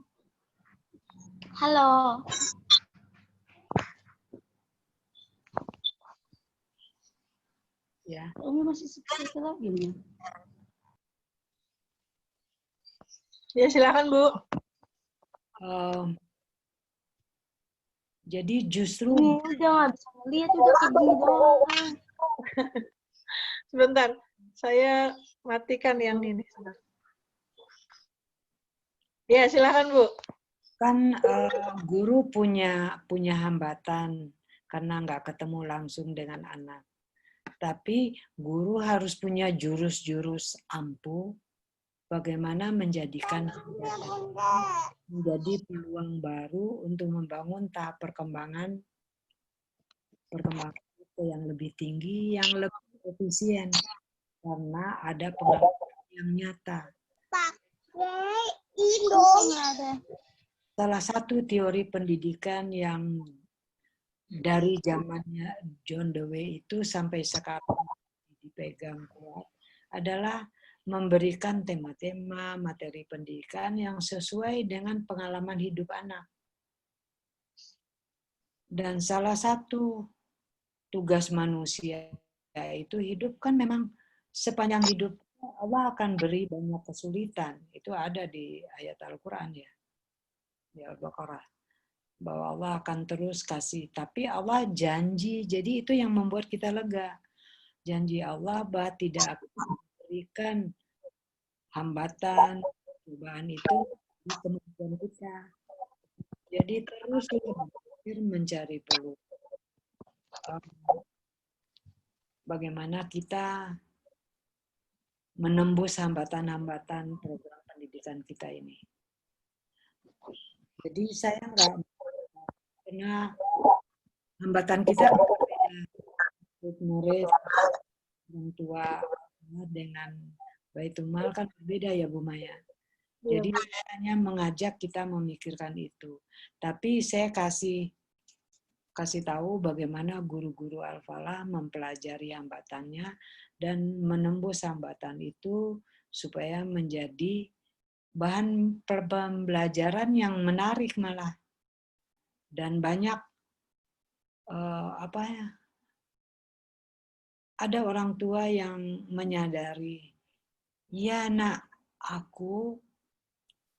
Halo. Ya. Ini masih seperti itu lagi nih. Ya, silakan Bu. Jadi justru Udah nggak bisa ngeliat, udah pergi doang. Sebentar, saya matikan yang ini. Ya, silakan Bu. kan guru punya hambatan karena nggak ketemu langsung dengan anak. Tapi guru harus punya jurus-jurus ampuh bagaimana menjadikan hambatan menjadi peluang baru untuk membangun tahap perkembangan itu yang lebih tinggi, yang lebih efisien karena ada pengalaman yang nyata. Salah satu teori pendidikan yang dari zamannya John Dewey itu sampai sekarang dipegang kuat adalah memberikan tema-tema materi pendidikan yang sesuai dengan pengalaman hidup anak. Dan salah satu tugas manusia itu hidup kan memang sepanjang hidup Allah akan beri banyak kesulitan. Itu ada di ayat Al-Quran ya. Di Al-Baqarah. Bahwa Allah akan terus kasih. Tapi Allah janji. Jadi itu yang membuat kita lega. Janji Allah bahwa tidak akan memberikan hambatan, cobaan itu di kemampuan kita. Jadi terus mencari peluang. Bagaimana kita menembus hambatan-hambatan program pendidikan kita ini. Jadi saya nggak karena hambatan kita berbeda. Murid, orang tua dengan Baitul Mal kan berbeda ya Bu Maya. Jadi saya hanya mengajak kita memikirkan itu. Tapi saya kasih tahu bagaimana guru-guru Al-Falah mempelajari hambatannya dan menembus hambatan itu supaya menjadi bahan pembelajaran yang menarik malah. Dan banyak ada orang tua yang menyadari, ya nak, aku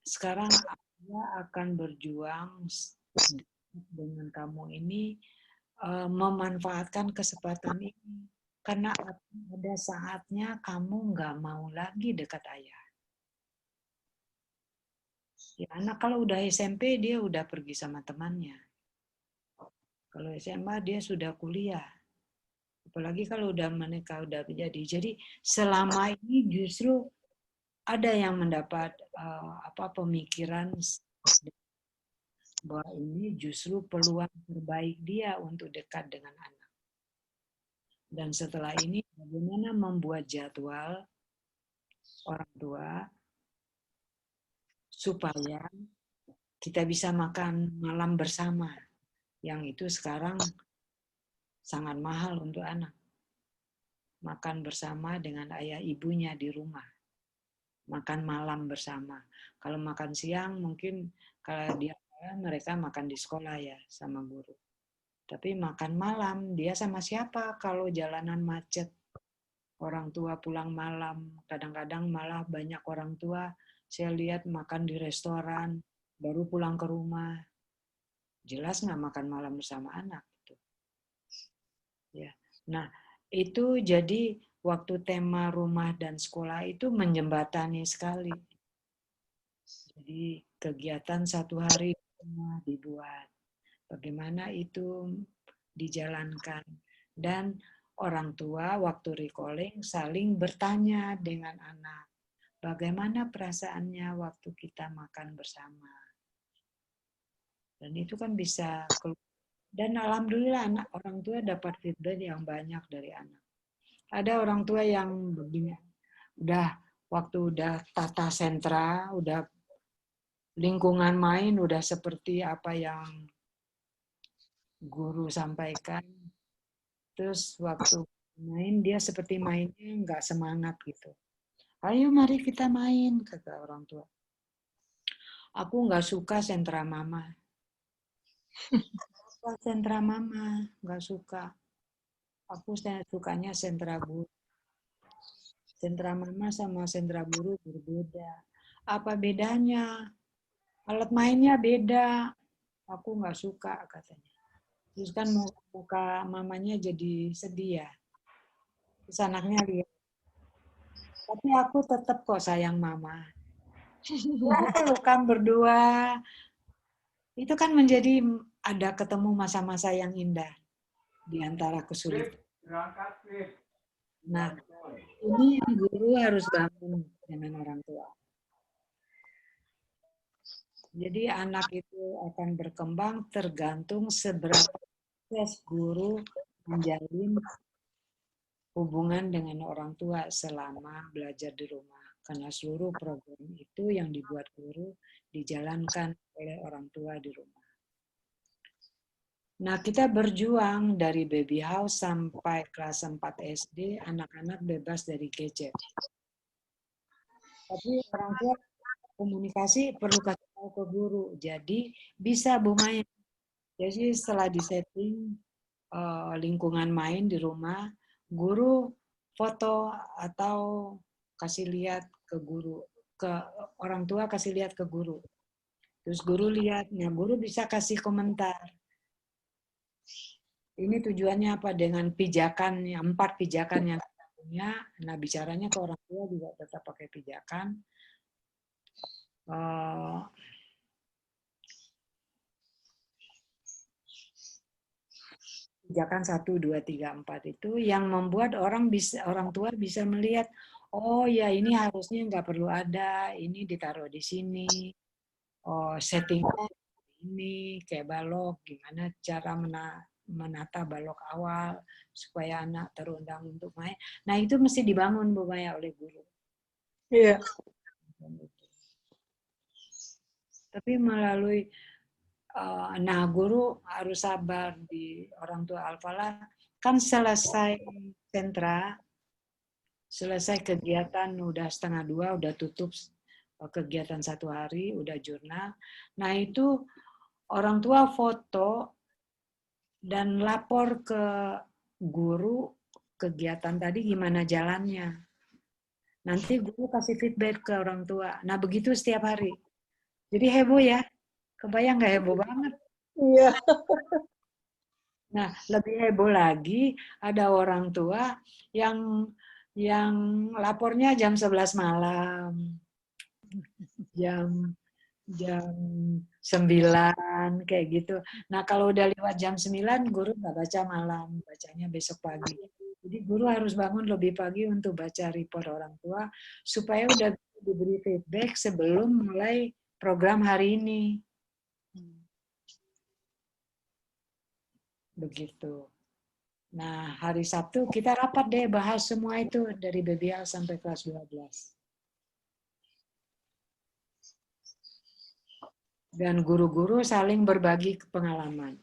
sekarang akan berjuang dengan kamu ini, memanfaatkan kesempatan ini. Karena ada saatnya kamu nggak mau lagi dekat ayah. Ya, anak kalau udah SMP dia udah pergi sama temannya. Kalau SMA dia sudah kuliah. Apalagi kalau udah menikah, udah menjadi. Jadi selama ini justru ada yang mendapat pemikiran bahwa ini justru peluang terbaik dia untuk dekat dengan anak. Dan setelah ini bagaimana membuat jadwal orang tua supaya kita bisa makan malam bersama. Yang itu sekarang sangat mahal untuk anak. Makan bersama dengan ayah ibunya di rumah. Makan malam bersama. Kalau makan siang mungkin kalau dia mereka makan di sekolah ya sama guru. Tapi makan malam dia sama siapa kalau jalanan macet? Orang tua pulang malam. Kadang-kadang malah banyak orang tua saya lihat makan di restoran baru pulang ke rumah. Jelas nggak makan malam bersama anak. Ya. Nah, itu jadi waktu tema rumah dan sekolah itu menjembatani sekali. Jadi kegiatan satu hari dibuat. Bagaimana itu dijalankan. Dan orang tua waktu recalling saling bertanya dengan anak. Bagaimana perasaannya waktu kita makan bersama. Dan itu kan bisa keluar. Dan alhamdulillah orang tua dapat feedback yang banyak dari anak. Ada orang tua yang begini, waktu udah tata sentra, udah lingkungan main, udah seperti apa yang guru sampaikan. Terus waktu main, dia seperti mainnya nggak semangat gitu. Ayo mari kita main, kata orang tua. Aku nggak suka sentra mama. Sentra mama, nggak suka. Aku sukanya sentra guru. Sentra mama sama sentra guru berbeda. apa bedanya? Alat mainnya beda. Aku nggak suka katanya. Terus kan muka mamanya jadi sedih ya. Terus anaknya lihat. Tapi aku tetap kok sayang mama. Lalu kan berdua. Itu kan menjadi ada ketemu masa-masa yang indah di antara kesulitan. Nah, ini yang guru harus bangun dengan orang tua. Jadi anak itu akan berkembang tergantung seberapa sukses guru menjalin hubungan dengan orang tua selama belajar di rumah. Karena seluruh program itu yang dibuat guru dijalankan oleh orang tua di rumah. Nah, kita berjuang dari baby house sampai kelas 4 SD, anak-anak bebas dari gadget. Tapi orang tua komunikasi perlu kasih tahu ke guru. Jadi bisa Bu Maya. Jadi setelah disetting lingkungan main di rumah, guru foto atau kasih lihat ke guru, ke orang tua kasih lihat ke guru. Terus guru lihat, nah guru bisa kasih komentar. Ini tujuannya apa dengan pijakan, 4 pijakan yang kita punya. Nah bicaranya ke orang tua juga tetap pakai pijakan. Pijakan 1, 2, 3, 4 itu yang membuat orang tua bisa melihat, oh ya ini harusnya nggak perlu ada, ini ditaruh di sini, oh settingnya ini kayak balok, gimana cara menata balok awal supaya anak terundang untuk main. Nah itu mesti dibangun Bu Maya oleh guru. Iya. Tapi melalui nah guru harus sabar di orang tua Al-Falah. Kan selesai sentra, selesai kegiatan udah 1:30, udah tutup kegiatan 1 hari, udah jurnal. Nah itu orang tua foto dan lapor ke guru kegiatan tadi gimana jalannya. Nanti guru kasih feedback ke orang tua. Nah begitu setiap hari. Jadi heboh ya. Kebayang nggak heboh banget? Iya. Nah, lebih heboh lagi ada orang tua yang lapornya jam 11 malam. Jam 9 kayak gitu. Nah, kalau udah lewat jam 9 guru nggak baca malam, bacanya besok pagi. Jadi guru harus bangun lebih pagi untuk baca report orang tua supaya udah diberi feedback sebelum mulai program hari ini. Begitu. Nah, hari Sabtu kita rapat deh bahas semua itu dari BBL sampai kelas 12. Dan guru-guru saling berbagi pengalaman.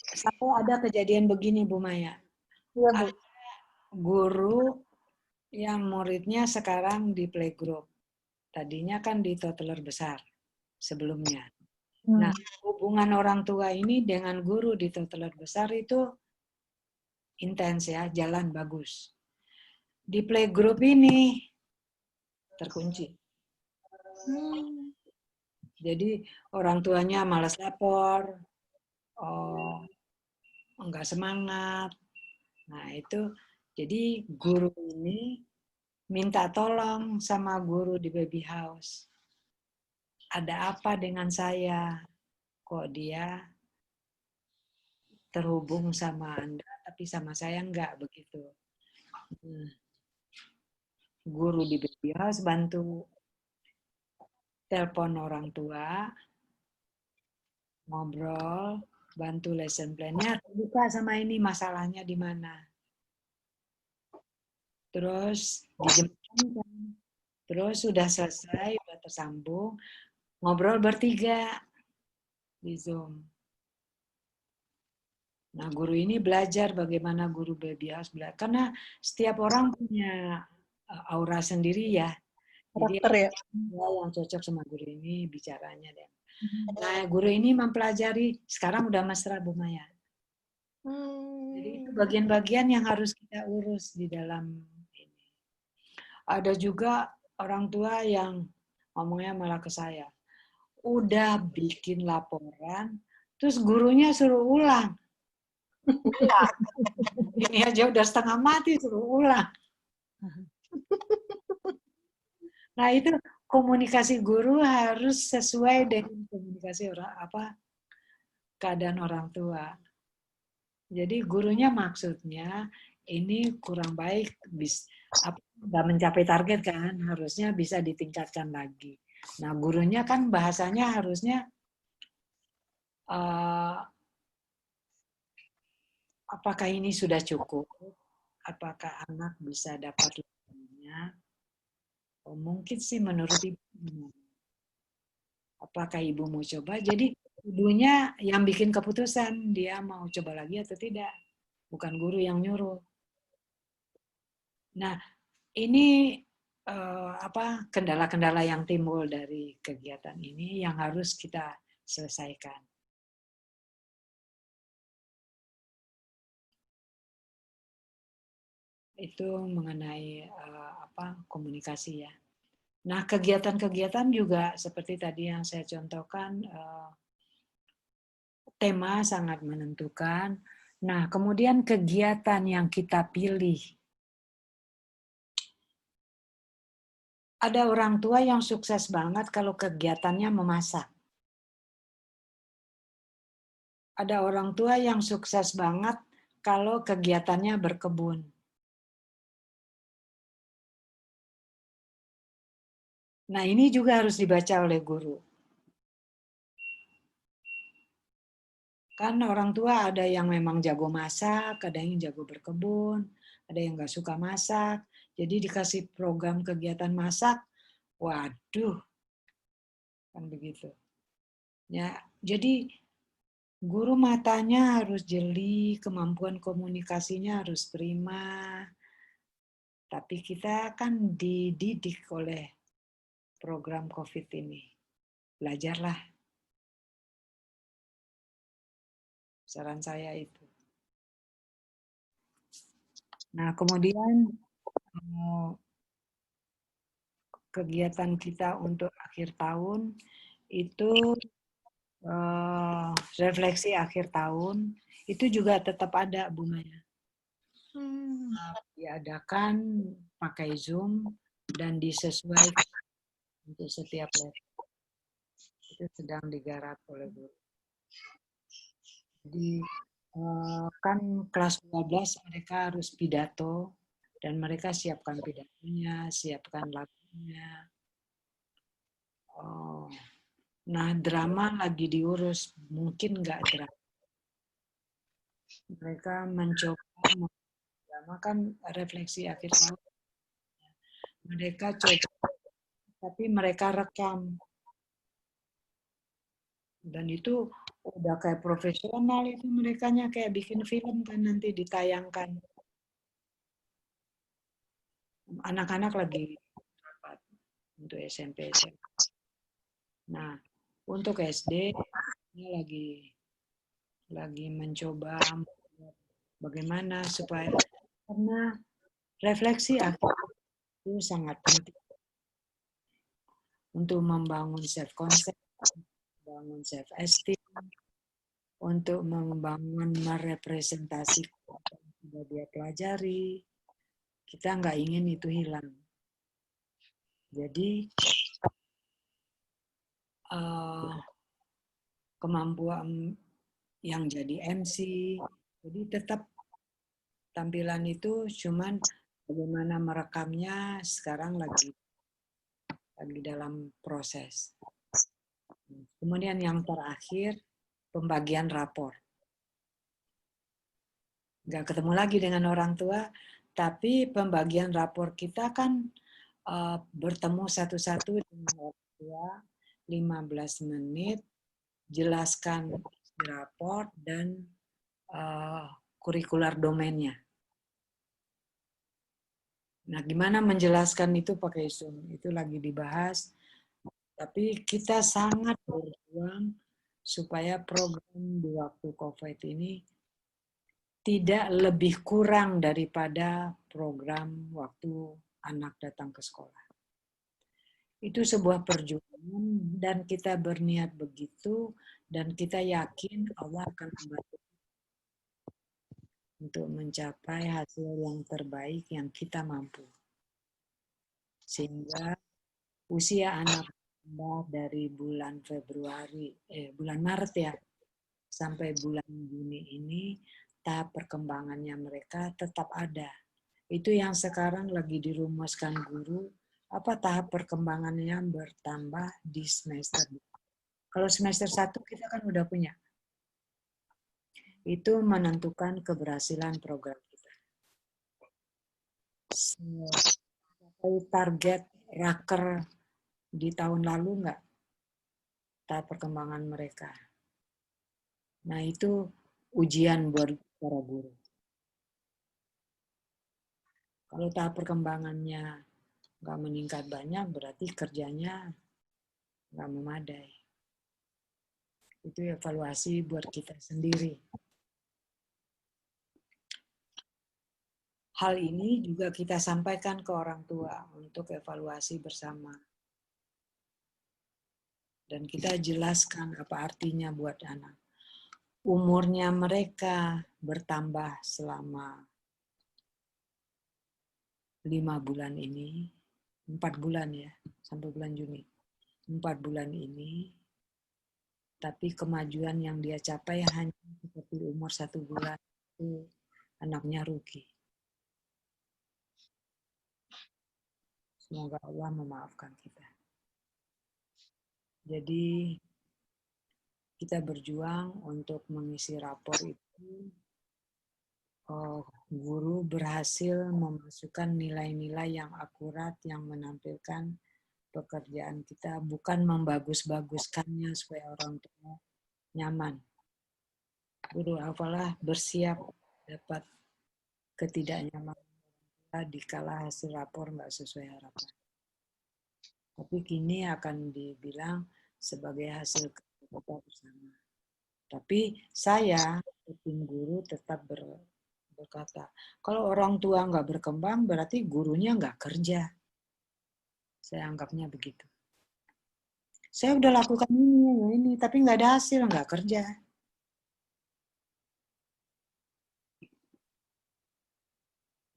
Sampai ada kejadian begini Bu Maya. Iya, Bu. Ada guru yang muridnya sekarang di playgroup. Tadinya kan di toddler besar sebelumnya. Nah, hubungan orang tua ini dengan guru di toddler besar itu intens ya, jalan bagus. Di playgroup ini terkunci. Jadi orang tuanya malas lapor, enggak semangat. Nah itu, jadi guru ini minta tolong sama guru di baby house. Ada apa dengan saya? Kok dia terhubung sama Anda, tapi sama saya enggak begitu. Guru di baby house bantu telepon orang tua, ngobrol, bantu lesson plan-nya, buka sama ini masalahnya di mana. Terus dijemputkan, terus sudah selesai, sudah tersambung, ngobrol bertiga di Zoom. Nah, guru ini belajar bagaimana guru baby house belajar. Karena setiap orang punya aura sendiri ya. Jadi Karakter ya. yang cocok sama guru ini bicaranya deh. Nah, guru ini mempelajari, sekarang udah mesra Bu Maya. Jadi itu bagian-bagian yang harus kita urus di dalam ini. Ada juga orang tua yang ngomongnya malah ke saya, udah bikin laporan, terus gurunya suruh ulang. Ini aja udah setengah mati suruh ulang. Nah itu komunikasi guru harus sesuai dengan komunikasi keadaan orang tua. Jadi gurunya maksudnya ini kurang baik, nggak mencapai target kan, harusnya bisa ditingkatkan lagi. Nah gurunya kan bahasanya harusnya apakah ini sudah cukup? Apakah anak bisa dapat lebihnya? Oh, mungkin sih menurut ibu. Apakah ibu mau coba? Jadi ibunya yang bikin keputusan dia mau coba lagi atau tidak, bukan guru yang nyuruh. Nah, ini kendala-kendala yang timbul dari kegiatan ini yang harus kita selesaikan. Itu mengenai komunikasi ya. Nah, kegiatan-kegiatan juga seperti tadi yang saya contohkan, tema sangat menentukan. Nah, kemudian kegiatan yang kita pilih. Ada orang tua yang sukses banget kalau kegiatannya memasak. Ada orang tua yang sukses banget kalau kegiatannya berkebun. Nah, ini juga harus dibaca oleh guru. Kan orang tua ada yang memang jago masak, ada yang jago berkebun, ada yang nggak suka masak. Jadi dikasih program kegiatan masak, waduh, kan begitu. Ya, jadi guru matanya harus jeli, kemampuan komunikasinya harus prima. Tapi kita kan dididik oleh program COVID ini. Belajarlah. Saran saya itu. Nah, kemudian kegiatan kita untuk akhir tahun itu refleksi akhir tahun itu juga tetap ada, Bu Maya. Diadakan pakai Zoom dan disesuaikan untuk setiap level. Itu sedang digarap oleh guru. Jadi kan kelas 12 mereka harus pidato dan mereka siapkan pidatonya, siapkan lagunya. Nah, drama lagi diurus, mungkin nggak drama. Mereka mencoba drama kan refleksi akhir tahun. Mereka coba, tapi mereka rekam. Dan itu udah kayak profesional itu merekanya kayak bikin film kan nanti ditayangkan. Anak-anak lagi untuk SMP. Nah, untuk SD ini lagi mencoba bagaimana supaya karena refleksi akhir itu sangat penting untuk membangun self-concept, membangun self-esteem, untuk membangun merepresentasikan apa yang sudah dia pelajari. Kita nggak ingin itu hilang. Jadi kemampuan yang jadi MC, jadi tetap tampilan itu cuman bagaimana merekamnya sekarang lagi dalam proses. Kemudian yang terakhir pembagian rapor. Nggak ketemu lagi dengan orang tua, tapi pembagian rapor kita kan bertemu satu-satu dengan orang tua 15 menit, jelaskan rapor dan kurikular domainnya. Nah, gimana menjelaskan itu pakai Zoom? Itu lagi dibahas. Tapi kita sangat berjuang supaya program di waktu COVID ini tidak lebih kurang daripada program waktu anak datang ke sekolah. Itu sebuah perjuangan dan kita berniat begitu dan kita yakin Allah akan membantu untuk mencapai hasil yang terbaik yang kita mampu. Sehingga usia anak dari bulan bulan Maret ya, sampai bulan Juni ini, tahap perkembangannya mereka tetap ada. Itu yang sekarang lagi dirumuskan guru, apa tahap perkembangannya bertambah di semester. Kalau semester 1 kita kan udah punya. Itu menentukan keberhasilan program kita. Target raker di tahun lalu enggak? Tahap perkembangan mereka. Nah, itu ujian buat para guru. Kalau tahap perkembangannya nggak meningkat banyak, berarti kerjanya nggak memadai. Itu evaluasi buat kita sendiri. Hal ini juga kita sampaikan ke orang tua untuk evaluasi bersama. Dan kita jelaskan apa artinya buat anak. Umurnya mereka bertambah selama 5 bulan ini, 4 bulan ya, sampai bulan Juni. 4 bulan ini, tapi kemajuan yang dia capai hanya seperti umur 1 bulan, itu anaknya rugi. Semoga Allah memaafkan kita. Jadi, kita berjuang untuk mengisi rapor itu. Guru berhasil memasukkan nilai-nilai yang akurat yang menampilkan pekerjaan kita, bukan membagus-baguskannya supaya orang tua nyaman. Guru apalah bersiap dapat ketidaknyamanan dikala hasil rapor nggak sesuai harapan. Tapi kini akan dibilang sebagai hasil kerja kita bersama. Tapi saya, tim guru tetap berkata, kalau orang tua nggak berkembang, berarti gurunya nggak kerja. Saya anggapnya begitu. Saya udah lakukan ini, tapi nggak ada hasil, nggak kerja.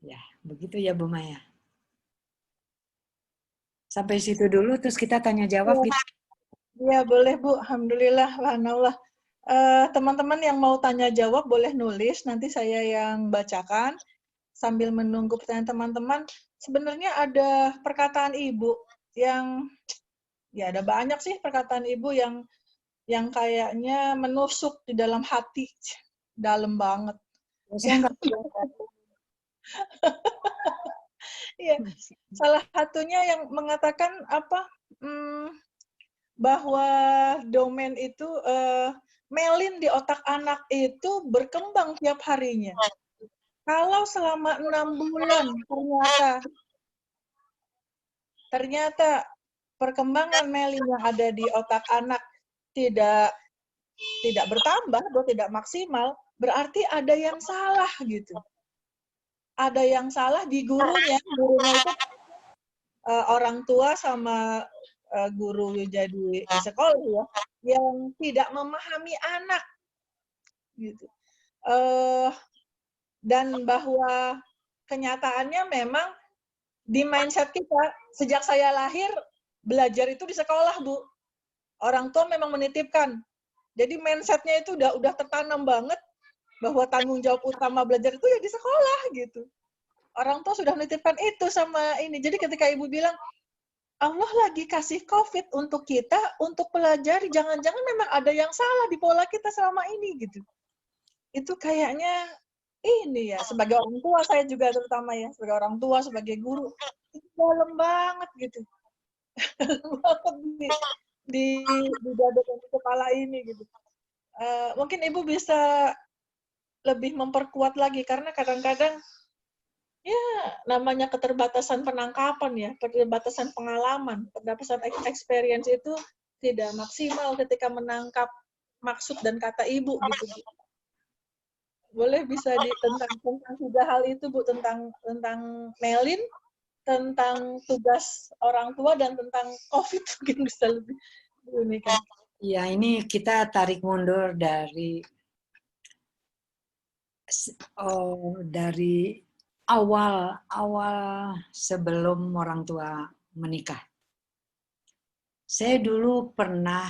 Ya, begitu ya Bu Maya. Sampai situ dulu, terus kita tanya jawab. Ya, ya boleh Bu. Alhamdulillah, alhamdulillah. Teman-teman yang mau tanya jawab boleh nulis, nanti saya yang bacakan. Sambil menunggu pertanyaan teman-teman, sebenarnya ada perkataan Ibu yang, ya ada banyak sih perkataan Ibu yang kayaknya menusuk di dalam hati, dalam banget. Iya, salah satunya yang mengatakan apa? Bahwa domain itu melin di otak anak itu berkembang tiap harinya. Kalau selama 6 bulan ternyata perkembangan melin yang ada di otak anak tidak bertambah atau tidak maksimal, berarti ada yang salah gitu. Ada yang salah di gurunya itu orang tua sama guru jadi di sekolah ya, yang tidak memahami anak gitu. Dan bahwa kenyataannya memang di mindset kita sejak saya lahir belajar itu di sekolah, Bu. Orang tua memang menitipkan. Jadi mindsetnya itu udah tertanam banget bahwa tanggung jawab utama belajar itu ya di sekolah gitu. Orang tua sudah menitipkan itu sama ini. Jadi ketika Ibu bilang Allah lagi kasih COVID untuk kita untuk pelajari, jangan-jangan memang ada yang salah di pola kita selama ini gitu. Itu kayaknya ini ya, sebagai orang tua saya juga terutama ya, sebagai orang tua, sebagai guru, itu dalam banget gitu. Dalam banget di dada dan di kepala ini gitu. Mungkin Ibu bisa lebih memperkuat lagi, karena kadang-kadang ya namanya keterbatasan penangkapan ya, keterbatasan pengalaman, keterbatasan experience itu tidak maksimal ketika menangkap maksud dan kata Ibu gitu. Boleh bisa tentang 3 hal itu Bu, tentang melin, tentang tugas orang tua dan tentang COVID mungkin bisa lebih ini kan. Ya, ini kita tarik mundur dari awal sebelum orang tua menikah. Saya dulu pernah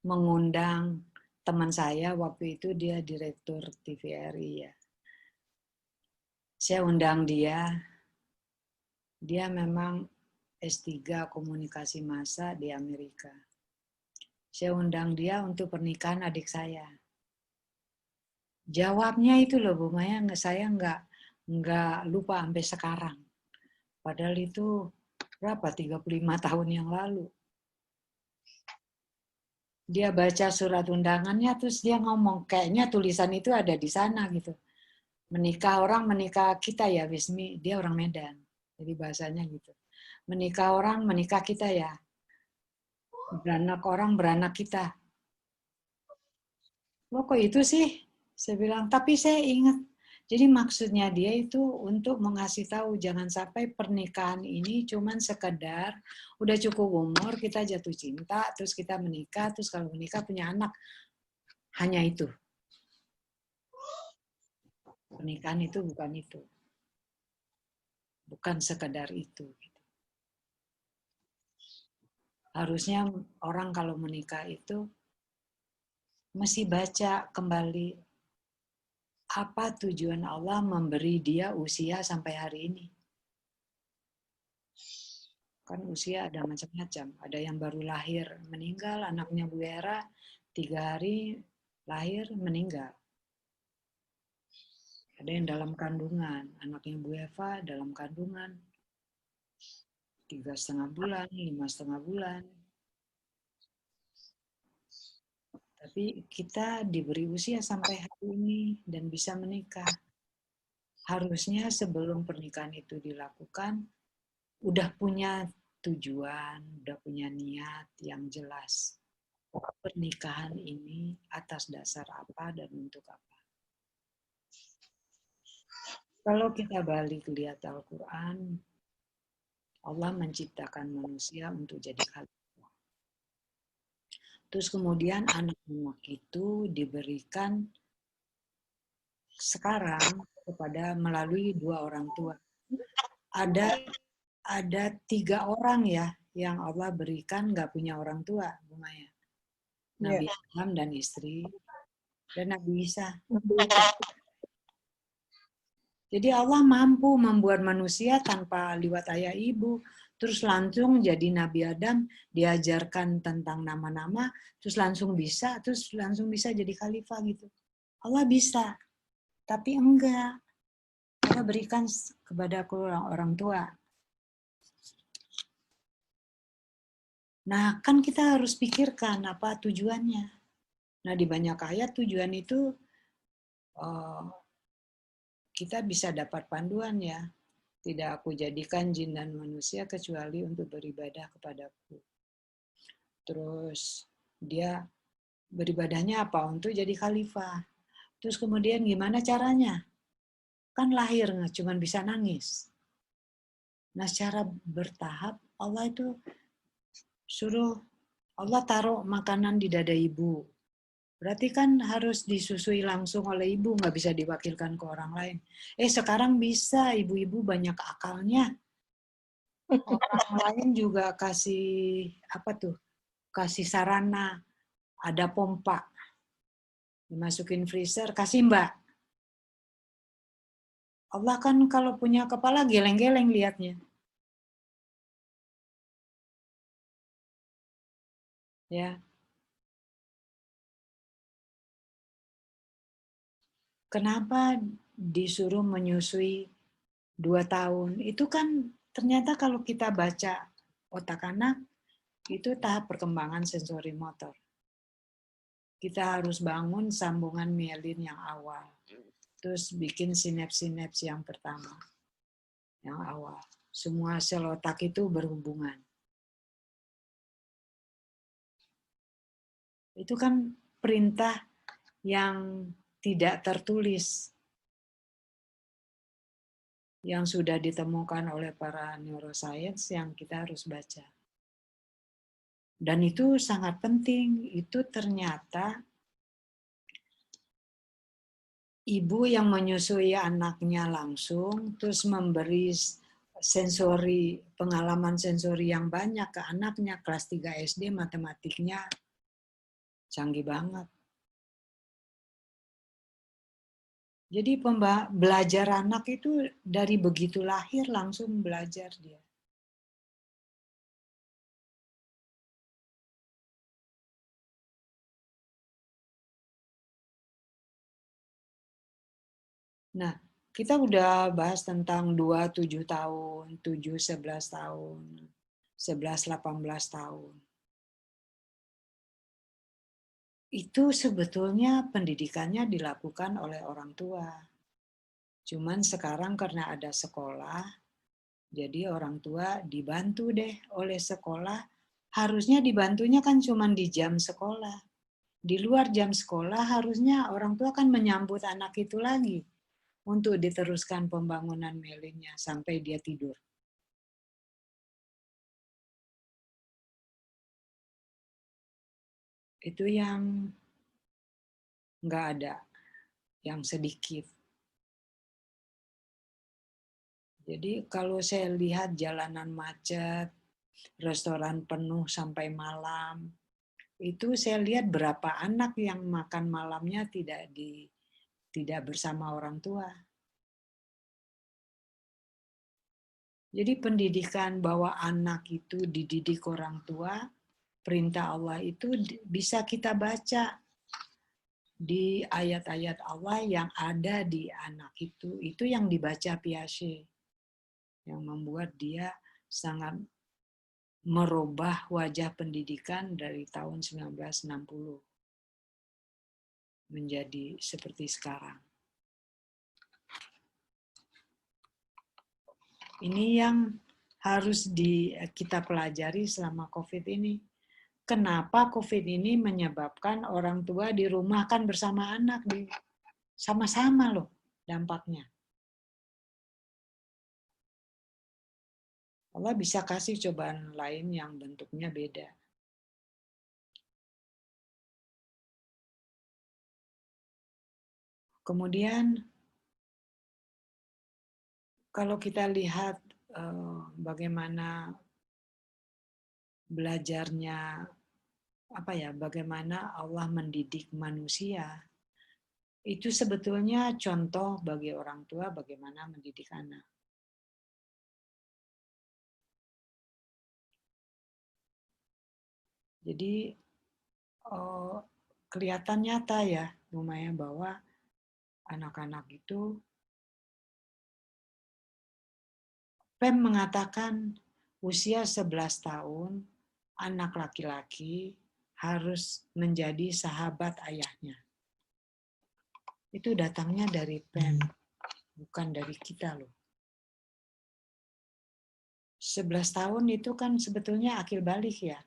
mengundang teman saya, waktu itu dia direktur TVRI ya. Saya undang dia memang S3 komunikasi massa di Amerika. Saya undang dia untuk pernikahan adik saya. Jawabnya itu loh Bu Maya, saya nggak lupa sampai sekarang. Padahal itu berapa? 35 tahun yang lalu. Dia baca surat undangannya, terus dia ngomong, kayaknya tulisan itu ada di sana gitu. Menikah kita ya, Wismi, dia orang Medan. Jadi bahasanya gitu. Menikah orang, menikah kita ya. Beranak orang, beranak kita. Loh kok itu sih? Saya bilang, tapi saya ingat. Jadi maksudnya dia itu untuk mengasih tahu, jangan sampai pernikahan ini cuman sekedar udah cukup umur, kita jatuh cinta, terus kita menikah, terus kalau menikah punya anak. Hanya itu. Pernikahan itu bukan itu. Bukan sekedar itu. Harusnya orang kalau menikah itu mesti baca kembali apa tujuan Allah memberi dia usia sampai hari ini. Kan usia ada macam-macam. Ada yang baru lahir meninggal, anaknya Bu Hera 3 hari lahir meninggal. Ada yang dalam kandungan, anaknya Bu Eva dalam kandungan 3,5 bulan, 5,5 bulan. Tapi kita diberi usia sampai hari ini dan bisa menikah. Harusnya sebelum pernikahan itu dilakukan, udah punya tujuan, udah punya niat yang jelas. Pernikahan ini atas dasar apa dan untuk apa. Kalau kita balik lihat Al-Quran, Allah menciptakan manusia untuk jadi khalifah. Terus kemudian anak-anak itu diberikan sekarang kepada melalui 2 orang tua. Ada 3 orang ya yang Allah berikan nggak punya orang tua, Bu Maya. Nabi Adam dan istri dan Nabi Isa. Jadi Allah mampu membuat manusia tanpa liwat ayah ibu. Terus langsung jadi Nabi Adam, diajarkan tentang nama-nama, terus langsung bisa jadi khalifah gitu. Allah bisa, tapi enggak. Allah berikan kepada orang tua. Nah, kan kita harus pikirkan apa tujuannya. Nah, di banyak ayat tujuan itu kita bisa dapat panduan ya. Tidak aku jadikan jin dan manusia kecuali untuk beribadah kepadaku. Terus dia beribadahnya apa? Untuk jadi khalifah. Terus kemudian gimana caranya? Kan lahir nggak cuma bisa nangis. Nah secara bertahap Allah itu suruh, Allah taruh makanan di dada ibu. Berarti kan harus disusui langsung oleh ibu, nggak bisa diwakilkan ke orang lain. Sekarang bisa, ibu-ibu banyak akalnya. Orang lain juga kasih kasih sarana, ada pompa, dimasukin freezer, kasih Mbak. Allah kan kalau punya kepala geleng-geleng liatnya. Ya. Kenapa disuruh menyusui 2 tahun? Itu kan ternyata kalau kita baca otak anak, itu tahap perkembangan sensori motor. Kita harus bangun sambungan mielin yang awal. Terus bikin sinaps-sinaps yang pertama. Yang awal. Semua sel otak itu berhubungan. Itu kan perintah yang tidak tertulis. yang sudah ditemukan oleh para neuroscience yang kita harus baca. Dan itu sangat penting. Itu ternyata ibu yang menyusui anaknya langsung, terus memberi pengalaman sensori yang banyak ke anaknya, kelas 3 SD, matematiknya canggih banget. Jadi belajar anak itu dari begitu lahir langsung belajar dia. Nah, kita udah bahas tentang 2, 7 tahun, 7, 11 tahun, 11, 18 tahun. Itu sebetulnya pendidikannya dilakukan oleh orang tua. Cuman sekarang karena ada sekolah, jadi orang tua dibantu deh oleh sekolah. Harusnya dibantunya kan cuman di jam sekolah. Di luar jam sekolah harusnya orang tua kan menyambut anak itu lagi untuk diteruskan pembangunan melinnya sampai dia tidur. Itu yang nggak ada, yang sedikit. Jadi kalau saya lihat jalanan macet, restoran penuh sampai malam, itu saya lihat berapa anak yang makan malamnya tidak bersama orang tua. Jadi pendidikan bahwa anak itu dididik orang tua, perintah Allah itu bisa kita baca di ayat-ayat Allah yang ada di anak itu yang dibaca Piaget, yang membuat dia sangat merubah wajah pendidikan dari tahun 1960 menjadi seperti sekarang. Ini yang harus kita pelajari selama COVID ini. Kenapa COVID ini menyebabkan orang tua dirumahkan bersama anak, sama-sama loh dampaknya. Allah bisa kasih cobaan lain yang bentuknya beda. Kemudian kalau kita lihat bagaimana belajarnya, bagaimana Allah mendidik manusia, itu sebetulnya contoh bagi orang tua bagaimana mendidik anak. Jadi kelihatan nyata ya, lumayan bahwa anak-anak itu PEM mengatakan usia 11 tahun anak laki-laki harus menjadi sahabat ayahnya. Itu datangnya dari PEM, bukan dari kita loh. 11 tahun itu kan sebetulnya akil balik ya.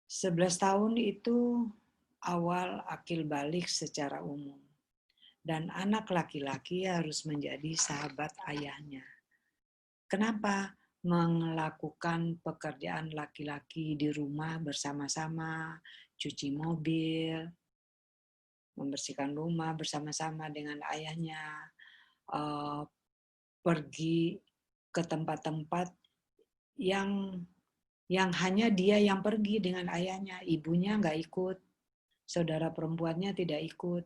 11 tahun itu awal akil balik secara umum. Dan anak laki-laki harus menjadi sahabat ayahnya. Kenapa? Melakukan pekerjaan laki-laki di rumah bersama-sama, cuci mobil, membersihkan rumah bersama-sama dengan ayahnya, pergi ke tempat-tempat yang hanya dia yang pergi dengan ayahnya, ibunya nggak ikut, saudara perempuannya tidak ikut.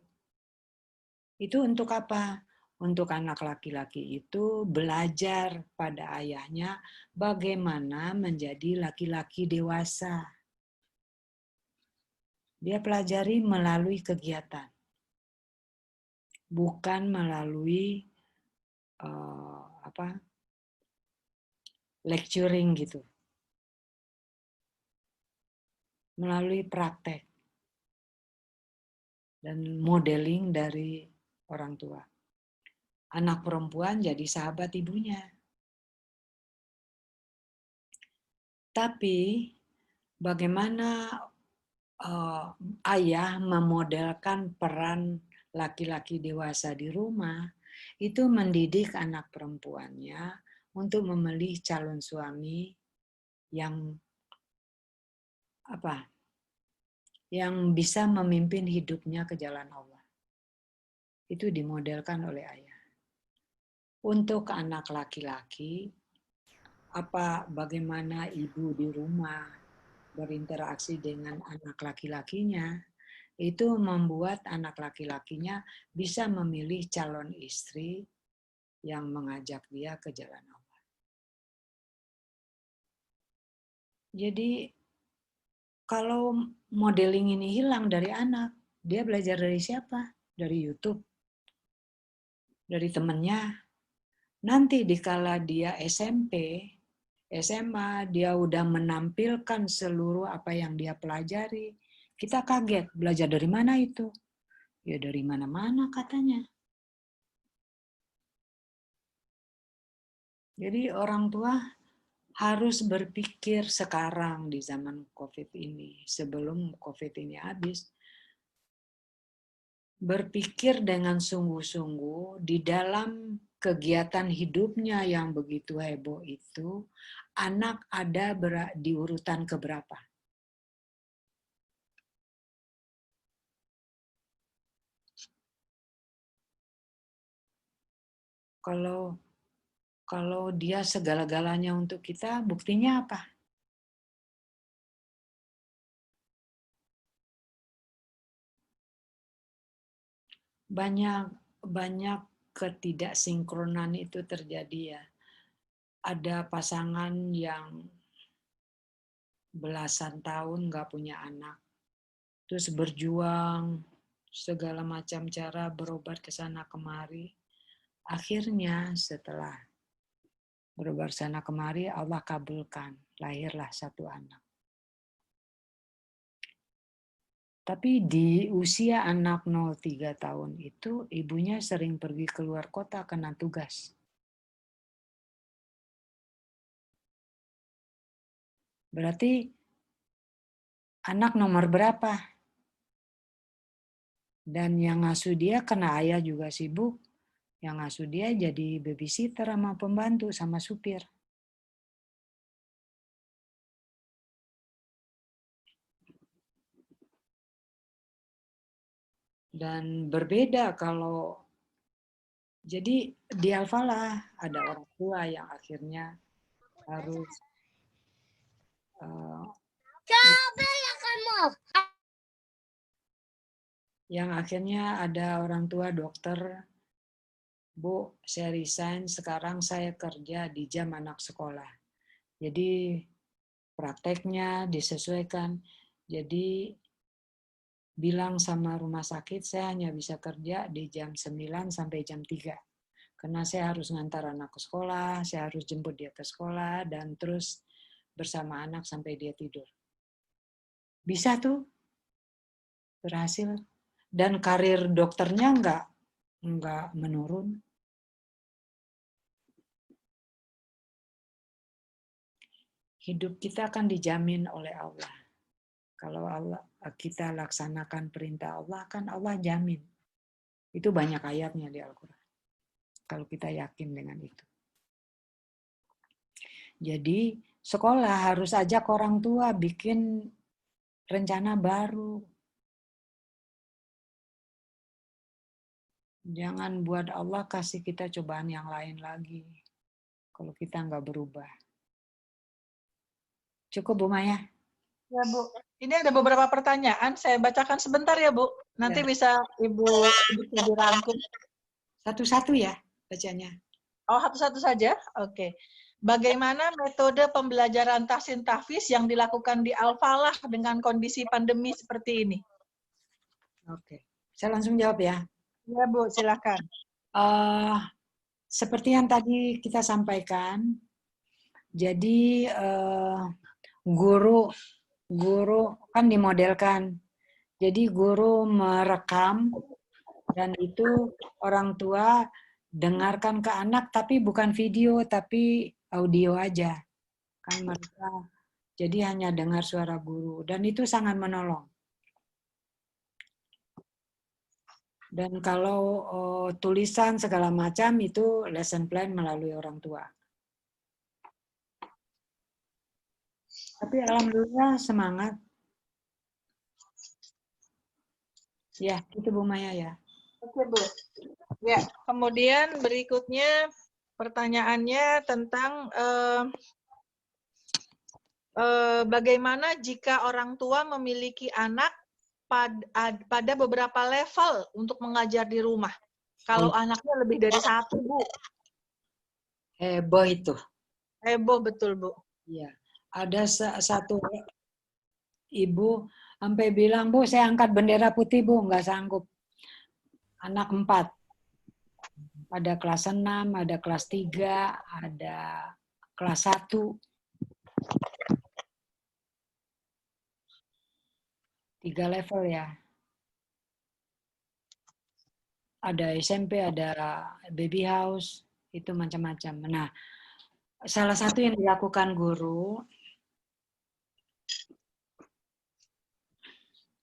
Itu untuk apa? Untuk anak laki-laki itu belajar pada ayahnya bagaimana menjadi laki-laki dewasa. Dia pelajari melalui kegiatan, bukan melalui lecturing gitu, melalui praktek dan modeling dari orang tua. Anak perempuan jadi sahabat ibunya. Tapi bagaimana ayah memodelkan peran laki-laki dewasa di rumah, itu mendidik anak perempuannya untuk memilih calon suami yang yang bisa memimpin hidupnya ke jalan Allah. Itu dimodelkan oleh ayah. Untuk anak laki-laki, bagaimana ibu di rumah berinteraksi dengan anak laki-lakinya, itu membuat anak laki-lakinya bisa memilih calon istri yang mengajak dia ke jalan Allah. Jadi kalau modeling ini hilang dari anak, dia belajar dari siapa? Dari YouTube, dari temannya. Nanti dikala dia SMP, SMA, dia udah menampilkan seluruh apa yang dia pelajari. Kita kaget, belajar dari mana itu? Ya dari mana-mana katanya. Jadi orang tua harus berpikir sekarang di zaman COVID ini, sebelum COVID ini habis, berpikir dengan sungguh-sungguh di dalam kegiatan hidupnya yang begitu heboh itu, anak ada di urutan keberapa? Kalau dia segala-galanya untuk kita, buktinya apa? Banyak ketidaksinkronan itu terjadi ya. Ada pasangan yang belasan tahun nggak punya anak, terus berjuang segala macam cara berobat ke sana kemari. Akhirnya setelah berobat sana kemari, Allah kabulkan, lahirlah satu anak. Tapi di usia anak 03 tahun itu, ibunya sering pergi keluar kota kena tugas. Berarti anak nomor berapa? Dan yang ngasuh dia karena ayah juga sibuk, yang ngasuh dia jadi babysitter sama pembantu sama supir. Dan berbeda kalau jadi di Al-Falah ada orang tua yang akhirnya harus ada orang tua dokter, Bu, saya resign, sekarang saya kerja di jam anak sekolah. Jadi prakteknya disesuaikan. Jadi bilang sama rumah sakit, saya hanya bisa kerja di jam 9 sampai jam 3. Karena saya harus ngantar anak ke sekolah, saya harus jemput dia ke sekolah, dan terus bersama anak sampai dia tidur. Bisa tuh, berhasil. Dan karir dokternya nggak menurun. Hidup kita akan dijamin oleh Allah. Kalau kita laksanakan perintah Allah, kan Allah jamin. Itu banyak ayatnya di Al-Quran. Kalau kita yakin dengan itu. Jadi sekolah harus ajak orang tua bikin rencana baru. Jangan buat Allah kasih kita cobaan yang lain lagi. Kalau kita nggak berubah. Cukup Bu Maya? Ya Bu, ini ada beberapa pertanyaan. Saya bacakan sebentar ya Bu. Nanti Ya. bisa Ibu dirangkum. Satu-satu ya bacanya. Oh, satu-satu saja? Oke. Bagaimana metode pembelajaran tahsin tahfiz yang dilakukan di Al-Falah dengan kondisi pandemi seperti ini? Oke. Saya langsung jawab ya. Ya Bu, silakan. Seperti yang tadi kita sampaikan, jadi guru kan dimodelkan. Jadi guru merekam dan itu orang tua dengarkan ke anak, tapi bukan video, tapi audio aja. Kan mereka jadi hanya dengar suara guru dan itu sangat menolong. Dan kalau tulisan segala macam itu lesson plan melalui orang tua. Tapi alhamdulillah semangat. Ya, itu Bu Maya ya. Oke, Bu. Ya, kemudian berikutnya pertanyaannya tentang bagaimana jika orang tua memiliki anak pada beberapa level untuk mengajar di rumah. Kalau anaknya lebih dari 1, Bu. Heboh itu. Heboh betul, Bu. Iya. Ada satu ibu sampai bilang, Bu, saya angkat bendera putih, Bu. Nggak sanggup. Anak 4. Ada kelas 6, ada kelas 3, ada kelas 1. 3 level ya. Ada SMP, ada baby house, itu macam-macam. Nah, salah satu yang dilakukan guru,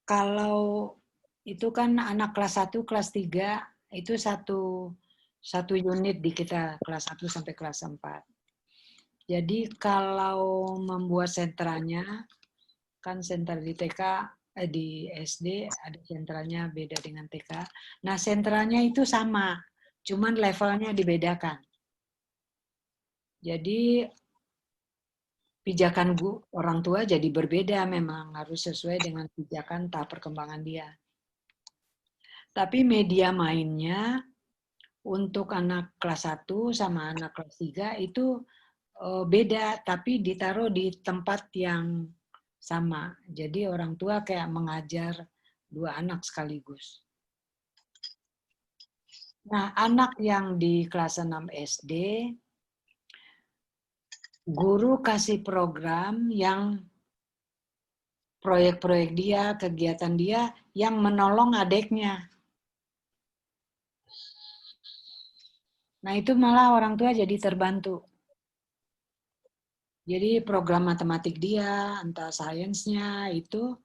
kalau itu kan anak kelas 1, kelas 3, itu satu unit di kita, kelas 1 sampai kelas 4. Jadi kalau membuat sentranya, kan sentra di TK, di SD ada sentranya beda dengan TK. Nah, sentranya itu sama, cuman levelnya dibedakan. Jadi pijakan orang tua jadi berbeda, memang harus sesuai dengan pijakan tahap perkembangan dia. Tapi media mainnya untuk anak kelas 1 sama anak kelas 3 itu beda, tapi ditaruh di tempat yang sama. Jadi orang tua kayak mengajar 2 anak sekaligus. Nah, anak yang di kelas 6 SD, guru kasih program yang proyek-proyek dia, kegiatan dia yang menolong adiknya. Nah, itu malah orang tua jadi terbantu. Jadi program matematik dia, entah sainsnya, itu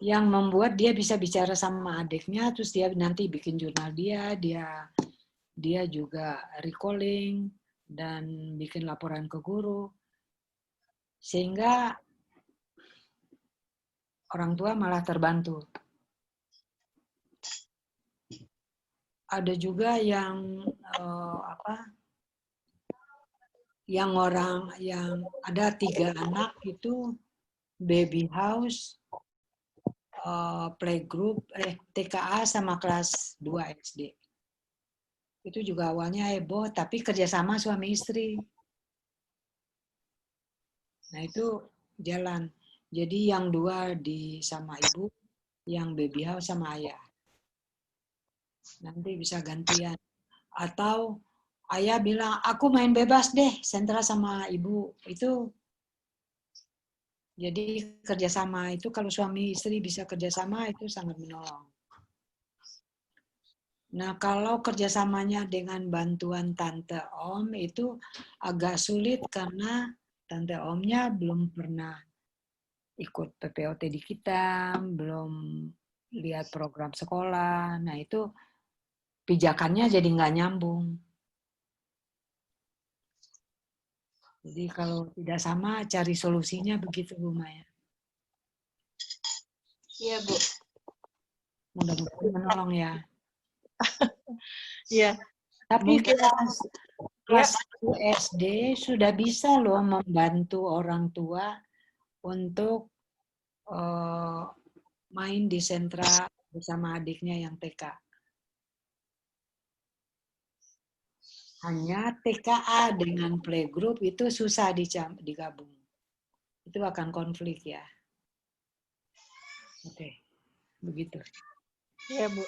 yang membuat dia bisa bicara sama adiknya, terus dia nanti bikin jurnal dia juga recalling dan bikin laporan ke guru. Sehingga orang tua malah terbantu. Ada juga yang yang ada 3 anak itu baby house, playgroup, TKA sama kelas 2 SD. Itu juga awalnya heboh, tapi kerjasama suami istri. Nah itu jalan. Jadi yang 2 sama ibu, yang baby house sama ayah. Nanti bisa gantian. Atau ayah bilang, aku main bebas deh, sentra sama ibu. Itu jadi kerjasama itu kalau suami istri bisa kerjasama itu sangat menolong. Nah kalau kerjasamanya dengan bantuan tante om itu agak sulit karena tante omnya belum pernah ikut PPOT di kita, belum lihat program sekolah. Nah itu pijakannya jadi nggak nyambung. Jadi kalau tidak sama, cari solusinya begitu Bu Maya. Iya, Bu. Mudah-mudahan menolong ya. Iya. Tapi Mungkin kelas 1 SD sudah bisa loh membantu orang tua untuk main di sentra bersama adiknya yang TK. Hanya TKA dengan playgroup itu susah digabung. Itu akan konflik ya. Oke, begitu. ya, Bu.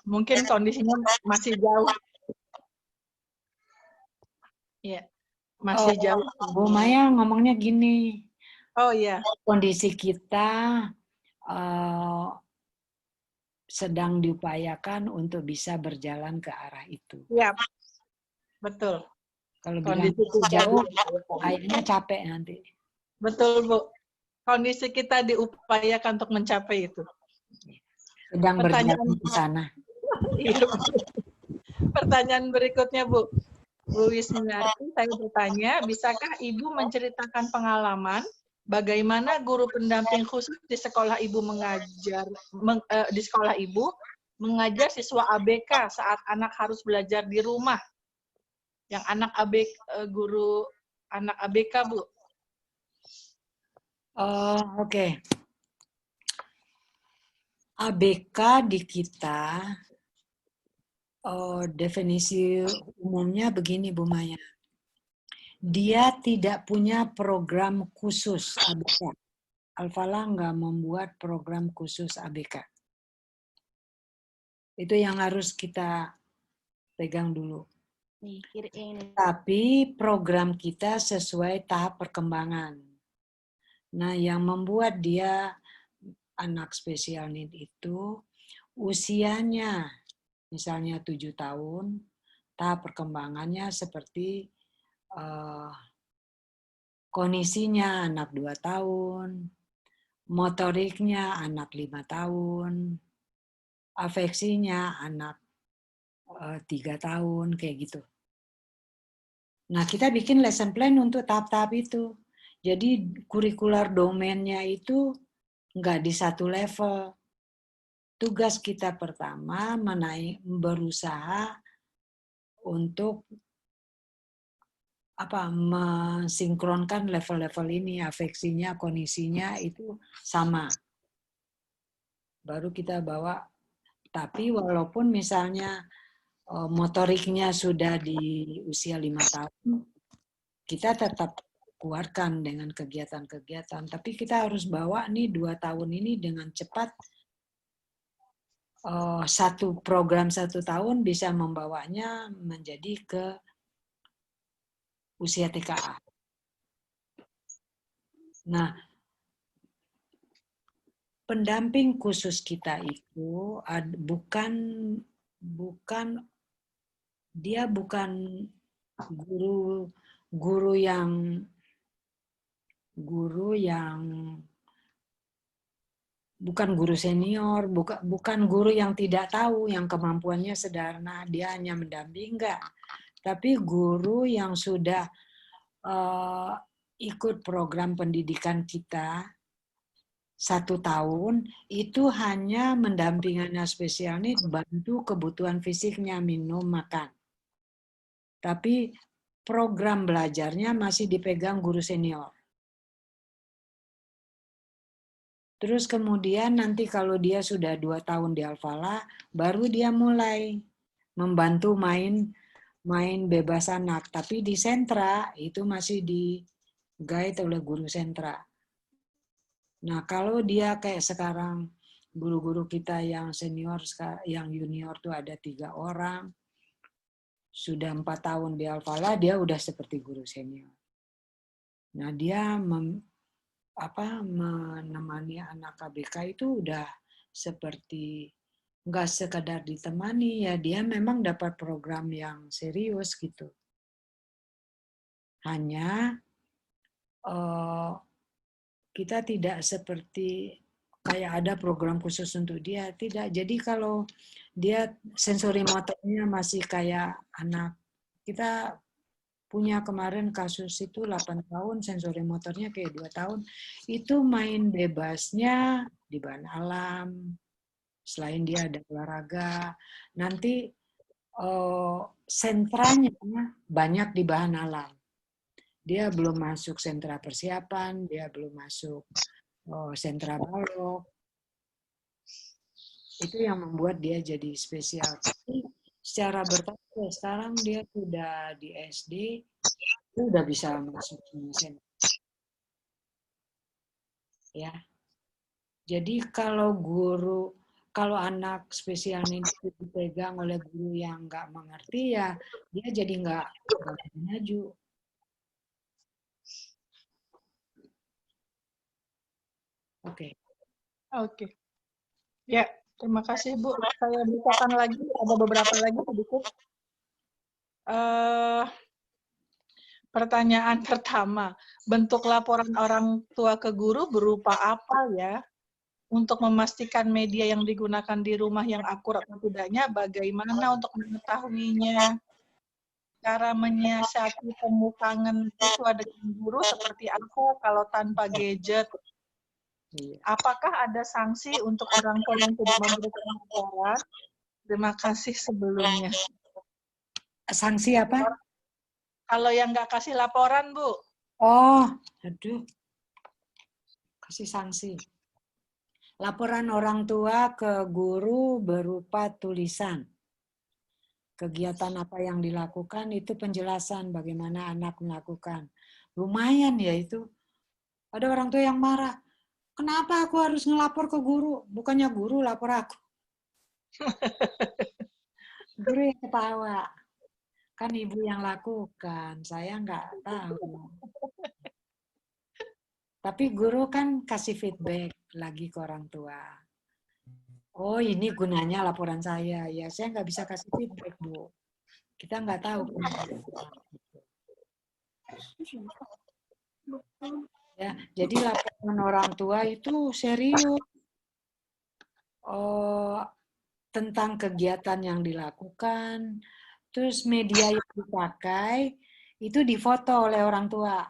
Mungkin kondisinya masih jauh. Ya, masih jauh. Bu Maya ngomongnya gini. Oh iya. Kondisi kita sedang diupayakan untuk bisa berjalan ke arah itu. Iya, betul. Kalau bilang jauh, kayaknya capek nanti. Betul, Bu. Kondisi kita diupayakan untuk mencapai itu. sedang Pertanyaan- berjalan ke sana. Iya, Bu. Pertanyaan berikutnya, Bu. Bu Wismiarti, saya bertanya, bisakah Ibu menceritakan pengalaman bagaimana guru pendamping khusus di sekolah Ibu di sekolah Ibu mengajar siswa ABK saat anak harus belajar di rumah? Yang anak guru anak ABK, Bu. Oke. ABK di kita, definisi umumnya begini, Bu Maya. Dia tidak punya program khusus ABK. Al-Falah nggak membuat program khusus ABK. Itu yang harus kita pegang dulu. Tapi program kita sesuai tahap perkembangan. Nah, yang membuat dia anak spesial need itu usianya misalnya 7 tahun, tahap perkembangannya seperti kondisinya anak 2 tahun, motoriknya anak 5 tahun, afeksinya anak 3 tahun, kayak gitu. Nah, kita bikin lesson plan untuk tahap-tahap itu. Jadi kurikuler domainnya itu nggak di satu level. Tugas kita pertama berusaha untuk mensinkronkan level-level ini, afeksinya, kondisinya itu sama. Baru kita bawa. Tapi walaupun misalnya motoriknya sudah di usia 5 tahun, kita tetap kuatkan dengan kegiatan-kegiatan. Tapi kita harus bawa nih 2 tahun ini dengan cepat. Satu program 1 tahun bisa membawanya menjadi ke usia TKA. Nah, pendamping khusus kita itu bukan guru yang bukan guru senior, bukan guru yang tidak tahu, yang kemampuannya sederhana, dia hanya mendamping, enggak. Tapi guru yang sudah ikut program pendidikan kita 1 tahun, itu hanya mendampingannya spesial need, bantu kebutuhan fisiknya, minum, makan. Tapi program belajarnya masih dipegang guru senior. Terus kemudian nanti kalau dia sudah 2 tahun di Al-Falah, baru dia mulai membantu main bebas anak. Tapi di sentra itu masih di-guide oleh guru sentra. Nah, kalau dia kayak sekarang, guru-guru kita yang senior, yang junior tuh ada 3 orang, sudah 4 tahun di Al-Falah, dia udah seperti guru senior. Nah, dia menemani anak KBK itu udah seperti nggak sekedar ditemani, ya dia memang dapat program yang serius gitu. Hanya kita tidak seperti kayak ada program khusus untuk dia, tidak. Jadi kalau dia sensori motornya masih kayak anak, kita punya kemarin kasus itu 8 tahun, sensori motornya kayak 2 tahun. Itu main bebasnya di bahan alam. Selain dia ada olahraga. Nanti sentranya banyak di bahan alam. Dia belum masuk sentra persiapan, dia belum masuk sentra balok. Itu yang membuat dia jadi spesial. Tapi secara bertahap sekarang dia sudah di SD, dia udah bisa masuk sentra. Ya. Jadi kalau anak spesial ini dipegang oleh guru yang nggak mengerti, ya dia jadi nggak maju. Oke. Ya, terima kasih Bu. Saya bukakan lagi, ada beberapa lagi sedikit. Pertanyaan pertama, bentuk laporan orang tua ke guru berupa apa ya? untuk memastikan media yang digunakan di rumah yang akurat atau tidaknya, bagaimana untuk mengetahuinya? Cara menyiasati pemukangan siswa dengan guru seperti apa kalau tanpa gadget? Apakah ada sanksi untuk orang tua yang tidak memberikan laporan? Terima kasih sebelumnya. Sanksi apa? Kalau yang nggak kasih laporan, Bu. Oh, aduh. Kasih sanksi. Laporan orang tua ke guru berupa tulisan. Kegiatan apa yang dilakukan itu penjelasan bagaimana anak melakukan. Lumayan ya itu. Ada orang tua yang marah. Kenapa aku harus ngelapor ke guru? Bukannya guru lapor aku. Guru yang ketawa. Kan ibu yang lakukan, saya nggak tahu. Tapi guru kan kasih feedback lagi ke orang tua. Oh, ini gunanya laporan saya. Ya, saya nggak bisa kasih feedback, Bu. Kita nggak tahu. Ya, jadi laporan orang tua itu serius. Oh, tentang kegiatan yang dilakukan, terus media yang dipakai itu difoto oleh orang tua.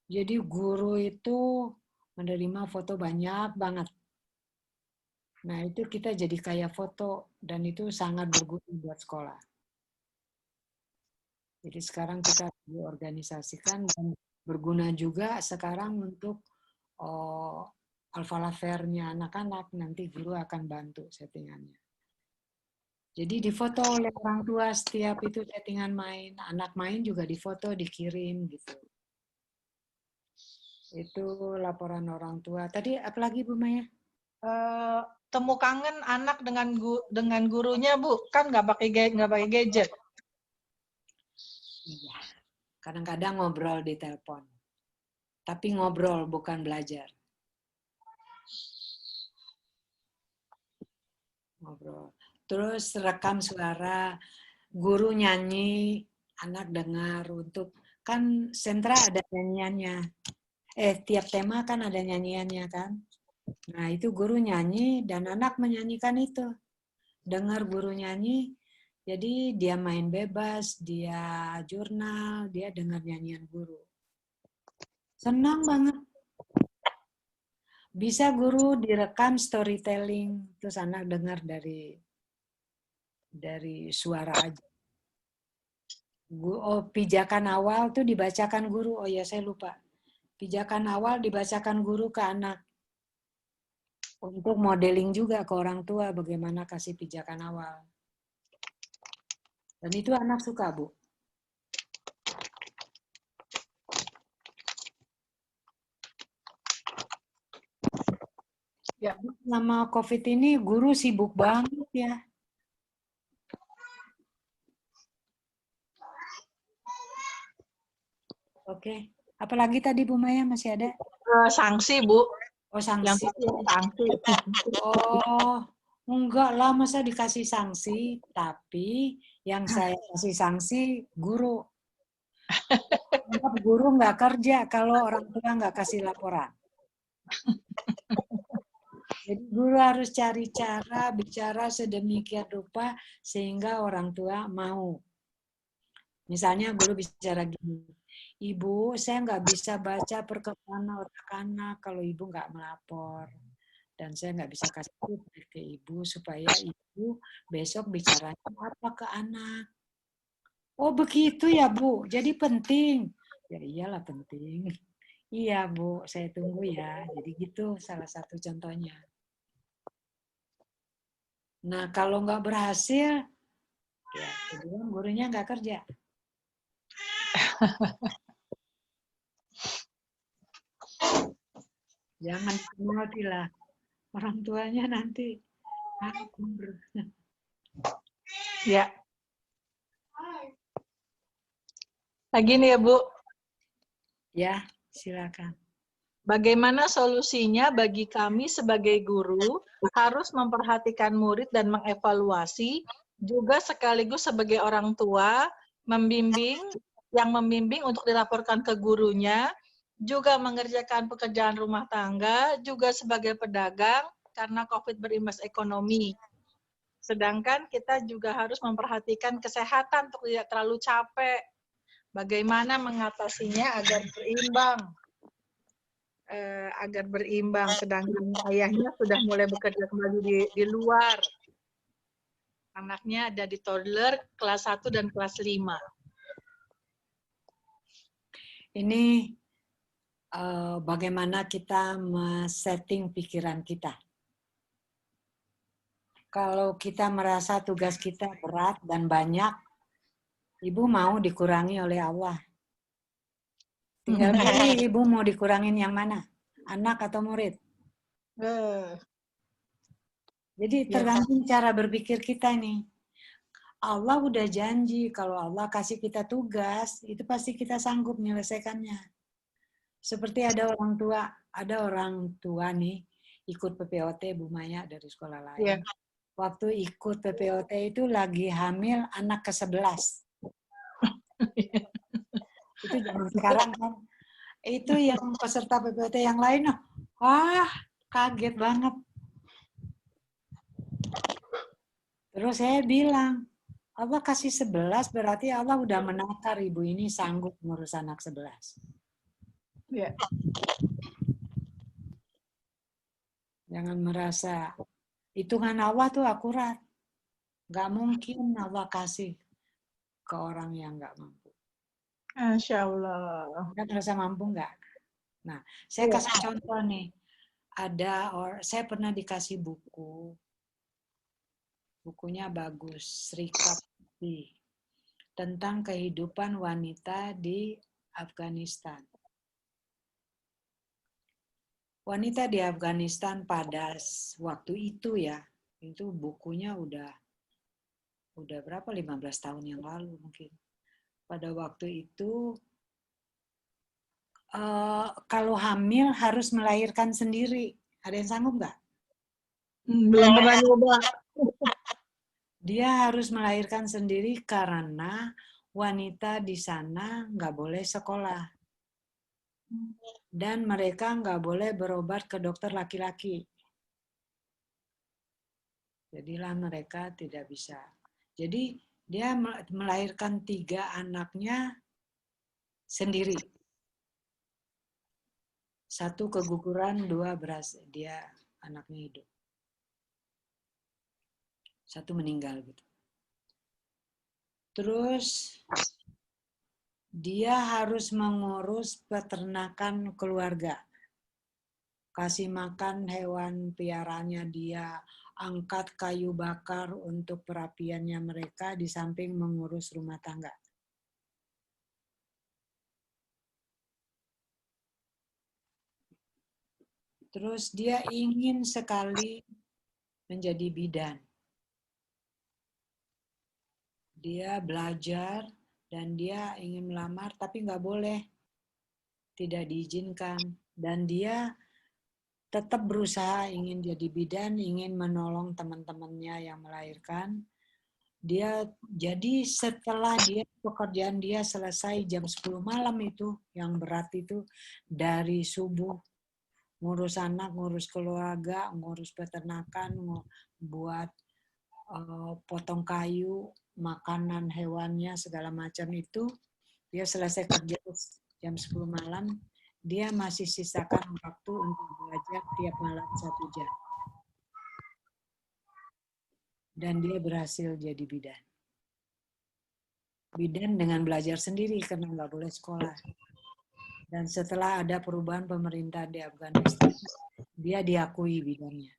Jadi guru itu menerima foto banyak banget. Nah, itu kita jadi kayak foto dan itu sangat berguna buat sekolah. Jadi sekarang kita diorganisasikan dan berguna juga sekarang untuk alfalafernya anak-anak, nanti guru akan bantu settingannya. Jadi difoto oleh orang tua setiap itu settingan main, anak main juga difoto, dikirim gitu. Itu laporan orang tua. Tadi apalagi Bu Maya? Temu kangen anak dengan gurunya, Bu. Kan nggak pakai gadget. Iya. Kadang-kadang ngobrol di telepon. Tapi ngobrol bukan belajar. Ngobrol. Terus rekam suara, guru nyanyi, anak dengar untuk kan sentra ada nyanyiannya. Tiap tema kan ada nyanyiannya kan. Nah, itu guru nyanyi dan anak menyanyikan itu. Dengar guru nyanyi, jadi dia main bebas, dia jurnal, dia dengar nyanyian guru. Senang banget. Bisa guru direkam storytelling, terus anak dengar dari suara aja. Pijakan awal tuh dibacakan guru. Oh ya, saya lupa. Pijakan awal dibacakan guru ke anak. Untuk modeling juga ke orang tua bagaimana kasih pijakan awal. Dan itu anak suka, Bu. Ya, selama COVID ini guru sibuk banget ya. Oke. Apalagi tadi Bu Maya masih ada? Sanksi, Bu. Oh, sanksi. Yang sanksi. Oh, enggak lah, masa dikasih sanksi, tapi yang saya kasih sanksi guru. Guru nggak kerja kalau orang tua nggak kasih laporan. Jadi guru harus cari cara bicara sedemikian rupa sehingga orang tua mau. Misalnya guru bicara gini, Ibu, saya nggak bisa baca perkembangan otak anak kalau Ibu nggak melapor. Dan saya nggak bisa kasih feedback ke Ibu supaya Ibu besok bicaranya apa ke anak. Oh begitu ya Bu, jadi penting. Ya iyalah penting. Iya Bu, saya tunggu ya. Jadi gitu salah satu contohnya. Nah kalau nggak berhasil, ya kemudian gurunya nggak kerja. Jangan penalti lah. Orang tuanya nanti nganggur. Ya. Lagi nih ya, Bu. Ya, silakan. Bagaimana solusinya bagi kami sebagai guru harus memperhatikan murid dan mengevaluasi, juga sekaligus sebagai orang tua, membimbing untuk dilaporkan ke gurunya, juga mengerjakan pekerjaan rumah tangga, juga sebagai pedagang karena COVID berimbas ekonomi. Sedangkan kita juga harus memperhatikan kesehatan untuk tidak terlalu capek. Bagaimana mengatasinya agar berimbang. Sedangkan ayahnya sudah mulai bekerja kembali di luar. Anaknya ada di toddler kelas 1 dan kelas 5. Ini bagaimana kita men-setting pikiran kita. Kalau kita merasa tugas kita berat dan banyak, Ibu mau dikurangi oleh Allah. Tinggal pilih Ibu mau dikurangin yang mana? Anak atau murid? Jadi tergantung cara berpikir kita nih. Allah udah janji kalau Allah kasih kita tugas, itu pasti kita sanggup menyelesaikannya. Seperti ada orang tua nih ikut PPOT Bu Maya dari sekolah lain. Iya. Waktu ikut PPOT itu lagi hamil anak ke-11. Itu zaman sekarang kan. Itu yang peserta PPOT yang lain, wah kaget banget. Terus saya bilang, Allah kasih 11 berarti Allah udah menakar ibu ini sanggup ngurus anak 11. Ya. Jangan merasa hitungan Allah tuh akurat. Nggak mungkin Allah kasih ke orang yang nggak mampu. Masya Allah. Anda merasa mampu nggak? Nah, saya kasih contoh nih. Saya pernah dikasih buku. Bukunya bagus, Sri Kapti. Tentang kehidupan wanita di Afghanistan. Wanita di Afghanistan pada waktu itu ya, itu bukunya udah berapa? 15 tahun yang lalu mungkin. Pada waktu itu, kalau hamil harus melahirkan sendiri. Ada yang sanggup nggak? Belum pernah nyoba. Dia harus melahirkan sendiri karena wanita di sana nggak boleh sekolah. Dan mereka nggak boleh berobat ke dokter laki-laki. Jadilah mereka tidak bisa. Jadi dia melahirkan 3 anaknya sendiri. 1 keguguran, 2 berhasil. Dia anaknya hidup. 1 meninggal gitu. Terus dia harus mengurus peternakan keluarga. Kasih makan hewan piaraannya dia, angkat kayu bakar untuk perapiannya mereka di samping mengurus rumah tangga. Terus dia ingin sekali menjadi bidan. Dia belajar dan dia ingin melamar tapi nggak boleh, tidak diizinkan. Dan dia tetap berusaha ingin jadi bidan, ingin menolong teman-temannya yang melahirkan. Jadi setelah pekerjaan dia selesai jam 10 malam itu, yang berat itu dari subuh, ngurus anak, ngurus keluarga, ngurus peternakan, buat potong kayu, makanan hewannya, segala macam itu. Dia selesai kerja jam 10 malam, dia masih sisakan waktu untuk belajar tiap malam 1 jam. Dan dia berhasil jadi bidan. Bidan dengan belajar sendiri karena nggak boleh sekolah. Dan setelah ada perubahan pemerintah di Afghanistan, dia diakui bidannya.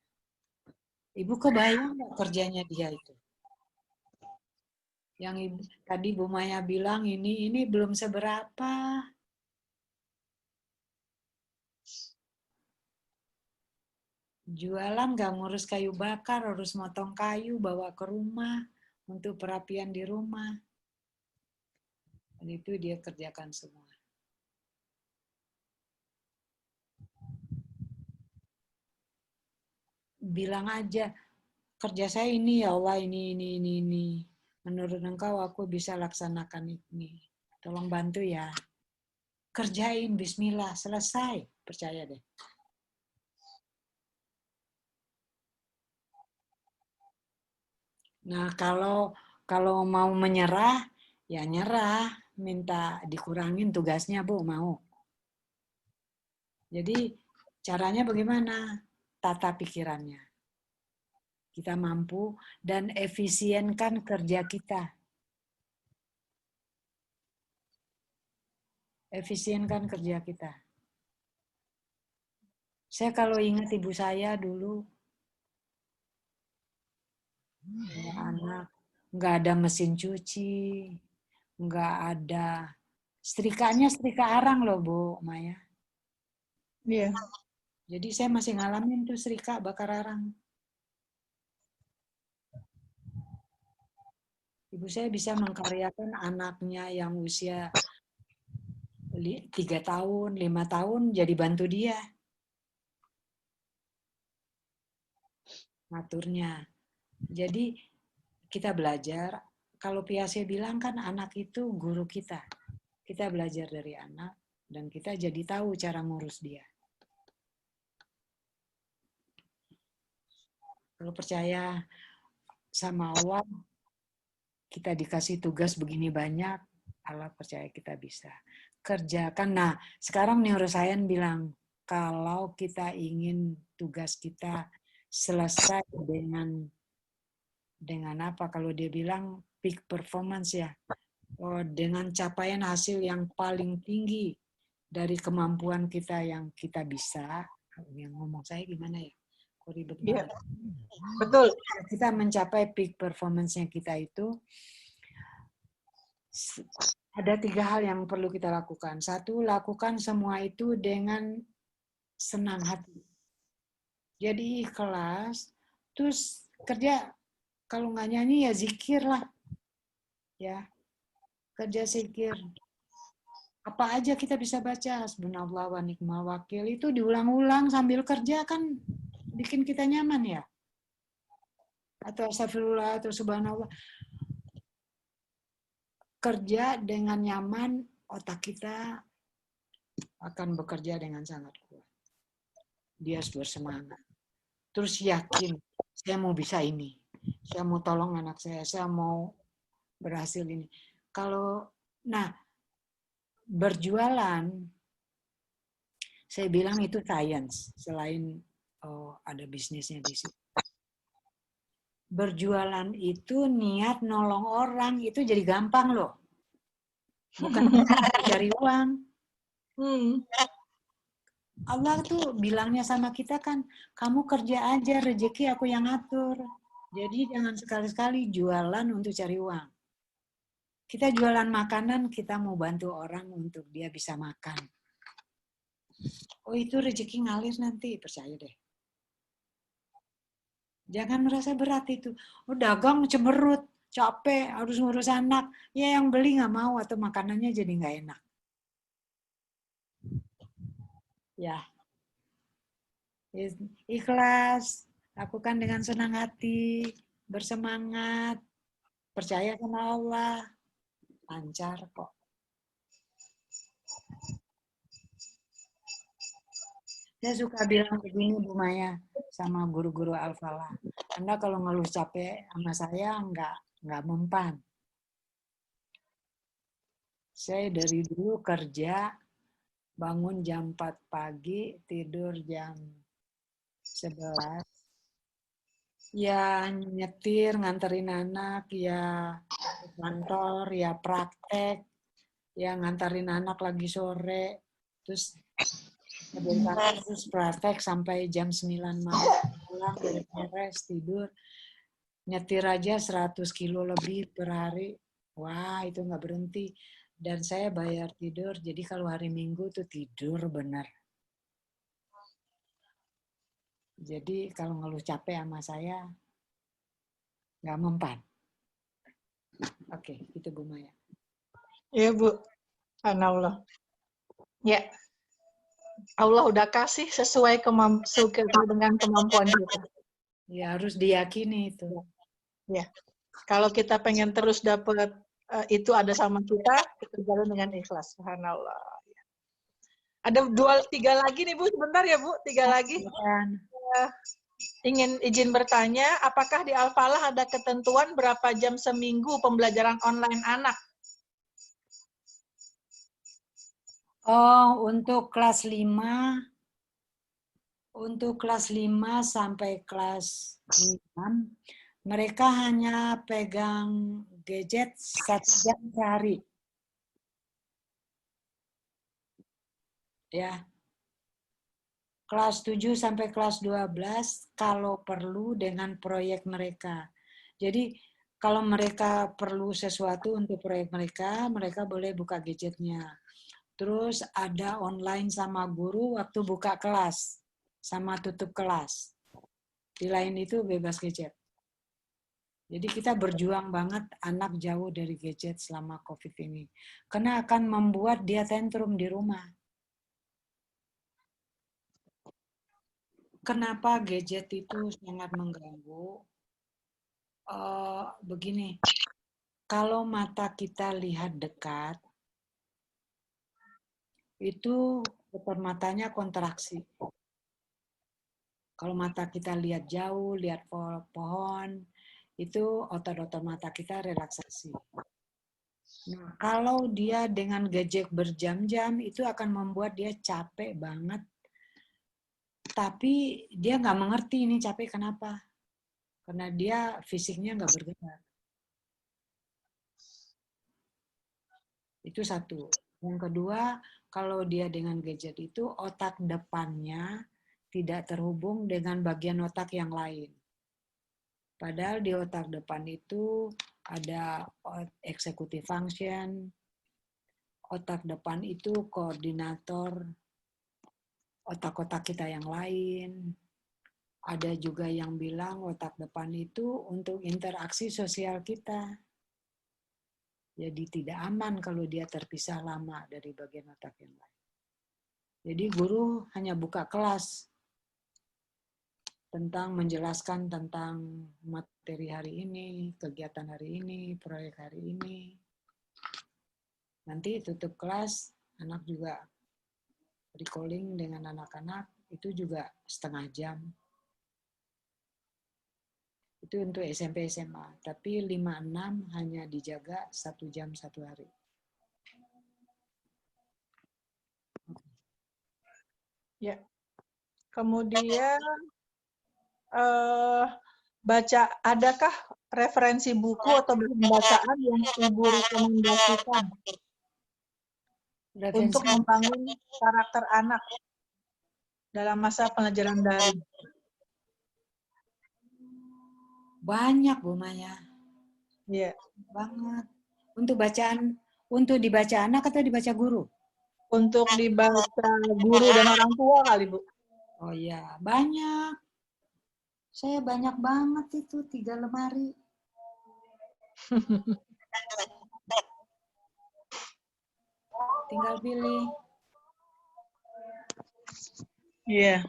Ibu kebayang nggak kerjanya dia itu? Yang tadi Bu Maya bilang ini belum seberapa. Jualan nggak ngurus kayu bakar, harus motong kayu, bawa ke rumah untuk perapian di rumah. Dan itu dia kerjakan semua. Bilang aja, kerja saya ini ya Allah, ini. Menurut Engkau aku bisa laksanakan ini. Tolong bantu ya. kerjain, bismillah, selesai. Percaya deh. Nah, kalau mau menyerah, ya nyerah, minta dikurangin tugasnya, Bu, mau. Jadi, caranya bagaimana? Tata pikirannya. Kita mampu dan efisienkan kerja kita. Efisienkan kerja kita. Saya kalau ingat ibu saya dulu, anak, nggak ada mesin cuci, nggak ada setrikanya, setrika arang loh Bu Maya. Iya. Jadi saya masih ngalamin tuh setrika bakar arang. Ibu saya bisa mengkaryakan anaknya yang usia 3 tahun, 5 tahun jadi bantu dia. Ngaturnya. Jadi kita belajar, kalau Piaget bilang kan anak itu guru kita. Kita belajar dari anak dan kita jadi tahu cara ngurus dia. Kalau percaya sama Allah, kita dikasih tugas begini banyak, Allah percaya kita bisa. Kerjakan. Nah, sekarang neuroscience bilang, kalau kita ingin tugas kita selesai dengan apa? Kalau dia bilang peak performance ya, dengan capaian hasil yang paling tinggi dari kemampuan kita yang kita bisa. Yang ngomong saya gimana ya? Kok ribet banget. Betul. Kita mencapai peak performance-nya kita itu, ada 3 hal yang perlu kita lakukan. 1, lakukan semua itu dengan senang hati. Jadi ikhlas, terus kerja. Kalau nggak nyanyi ya zikir lah. Ya, kerja zikir. Apa aja kita bisa baca. Hasbunallah wa ni'mal wakil. Itu diulang-ulang sambil kerja kan bikin kita nyaman ya. Atau astagfirullah atau subhanallah. Kerja dengan nyaman, otak kita akan bekerja dengan sangat kuat. Dia harus bersemangat. Terus yakin, saya mau bisa ini. Saya mau tolong anak saya mau berhasil ini. Berjualan, saya bilang itu science, selain ada bisnisnya di situ. Berjualan itu niat nolong orang, itu jadi gampang loh. Bukan cari uang. Allah tuh bilangnya sama kita kan, kamu kerja aja, rezeki aku yang atur. Jadi jangan sekali-sekali jualan untuk cari uang. Kita jualan makanan, kita mau bantu orang untuk dia bisa makan. Oh itu rezeki ngalir nanti, percaya deh. Jangan merasa berat itu. Oh dagang cemberut, capek, harus ngurus anak. Ya yang beli nggak mau atau makanannya jadi nggak enak. Ya, ikhlas, lakukan dengan senang hati, bersemangat, percaya sama Allah, lancar kok. Saya suka bilang begini Bu Maya sama guru-guru Al-Falah. Anda kalau ngeluh capek sama saya nggak mempan. Saya dari dulu kerja, bangun jam 4 pagi, tidur jam 11. Ya nyetir, nganterin anak, ya kantor, ya praktek, ya nganterin anak lagi sore, terus terus praktek sampai jam 9 malam, pulang, beres, tidur. Nyetir aja 100 kilo lebih per hari. Wah, itu nggak berhenti. Dan saya bayar tidur, jadi kalau hari Minggu tuh tidur benar. Jadi kalau ngeluh capek sama saya, nggak mempan. Oke, itu Bu Maya. Iya Bu, subhanallah. Ya, Allah udah kasih sesuai dengan kemampuan kita. Ya harus diyakini itu. Ya, kalau kita pengen terus dapat itu ada sama kita jalan dengan ikhlas. Subhanallah. Ada 3 lagi nih Bu, sebentar ya Bu, 3 lagi. Ingin izin bertanya, apakah di Al-Falah ada ketentuan berapa jam seminggu pembelajaran online anak? Oh, untuk kelas 5 sampai kelas 6 mereka hanya pegang gadget 1 jam sehari. Ya. Kelas 7 sampai kelas 12 kalau perlu dengan proyek mereka. Jadi kalau mereka perlu sesuatu untuk proyek mereka, mereka boleh buka gadgetnya. Terus ada online sama guru waktu buka kelas, sama tutup kelas. Di lain itu bebas gadget. Jadi kita berjuang banget anak jauh dari gadget selama COVID ini. Karena akan membuat dia tantrum di rumah. Kenapa gadget itu sangat mengganggu? Begini, kalau mata kita lihat dekat, itu otot matanya kontraksi. Kalau mata kita lihat jauh, lihat pohon, itu otot-otot mata kita relaksasi. Nah, kalau dia dengan gadget berjam-jam, itu akan membuat dia capek banget. Tapi dia nggak mengerti ini capek kenapa. Karena dia fisiknya nggak bergerak. Itu satu. Yang kedua, kalau dia dengan gadget itu otak depannya tidak terhubung dengan bagian otak yang lain. Padahal di otak depan itu ada executive function, otak depan itu koordinator otak-otak kita yang lain. Ada juga yang bilang otak depan itu untuk interaksi sosial kita. Jadi tidak aman kalau dia terpisah lama dari bagian otak yang lain. Jadi guru hanya buka kelas tentang menjelaskan tentang materi hari ini, kegiatan hari ini, proyek hari ini. Nanti tutup kelas, anak juga recalling dengan anak-anak, itu juga setengah jam. Itu untuk SMP SMA, tapi 5-6 hanya dijaga 1 jam 1 hari. Ya. Kemudian adakah referensi buku atau bahan bacaan yang Ibu rekomendasikan untuk membangun karakter anak dalam masa pelajaran daring? Banyak, Bu Maya. Iya. Banget. Untuk dibaca anak atau dibaca guru? Untuk dibaca guru dan orang tua kali, Bu. Oh iya, banyak. Saya banyak banget itu, 3 lemari. Tinggal pilih. Iya.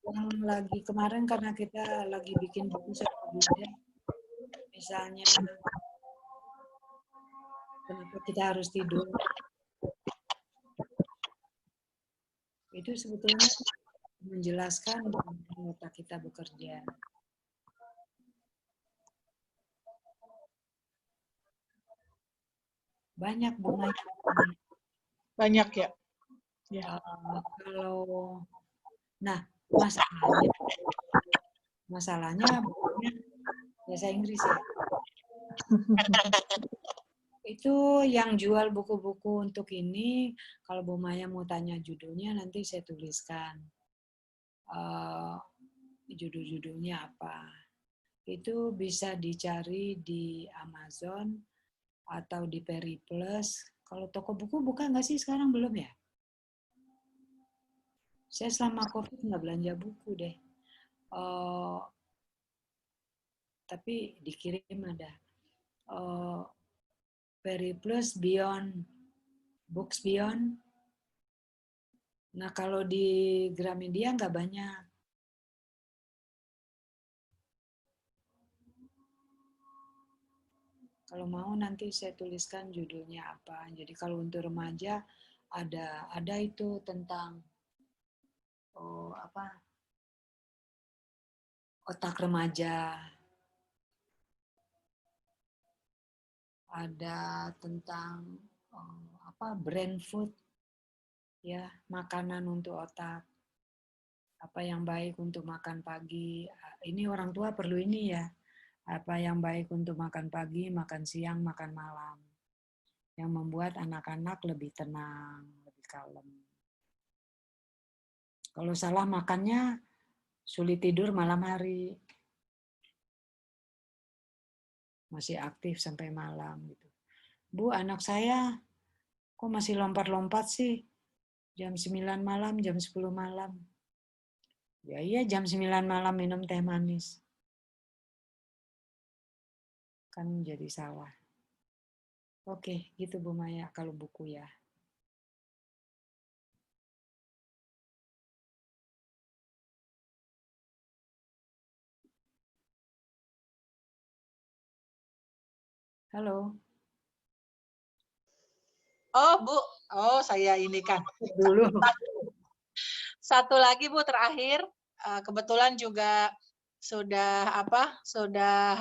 Yang lagi kemarin karena kita lagi bikin buku sama Bunda, misalnya kenapa kita harus tidur, itu sebetulnya menjelaskan bagaimana otak kita bekerja. Banyak bunga. Banyak ya. Ya. Nah, masalahnya bukunya bahasa Inggris ya. Itu yang jual buku-buku untuk ini, kalau Bu Maya mau tanya judulnya, nanti saya tuliskan. Judul-judulnya apa. Itu bisa dicari di Amazon atau di Periplus. Kalau toko buku buka nggak sih sekarang? Belum ya? Saya selama COVID nggak belanja buku deh. Tapi dikirim ada. Periplus Beyond, Books Beyond. Nah kalau di Gramedia nggak banyak. Kalau mau nanti saya tuliskan judulnya apa. Jadi kalau untuk remaja ada itu tentang otak remaja, ada tentang brain food, ya, makanan untuk otak, apa yang baik untuk makan pagi. Ini orang tua perlu ini ya, apa yang baik untuk makan pagi, makan siang, makan malam, yang membuat anak-anak lebih tenang, lebih kalem. Kalau salah makannya, sulit tidur malam hari, masih aktif sampai malam gitu. Bu, anak saya kok masih lompat-lompat sih? Jam 9 malam, jam 10 malam. Ya iya, jam 9 malam minum teh manis. Kan jadi salah. Oke, gitu Bu Maya kalau buku ya. Halo. Oh, Bu. Oh, saya ini kan. Dulu. Satu lagi Bu terakhir, kebetulan juga sudah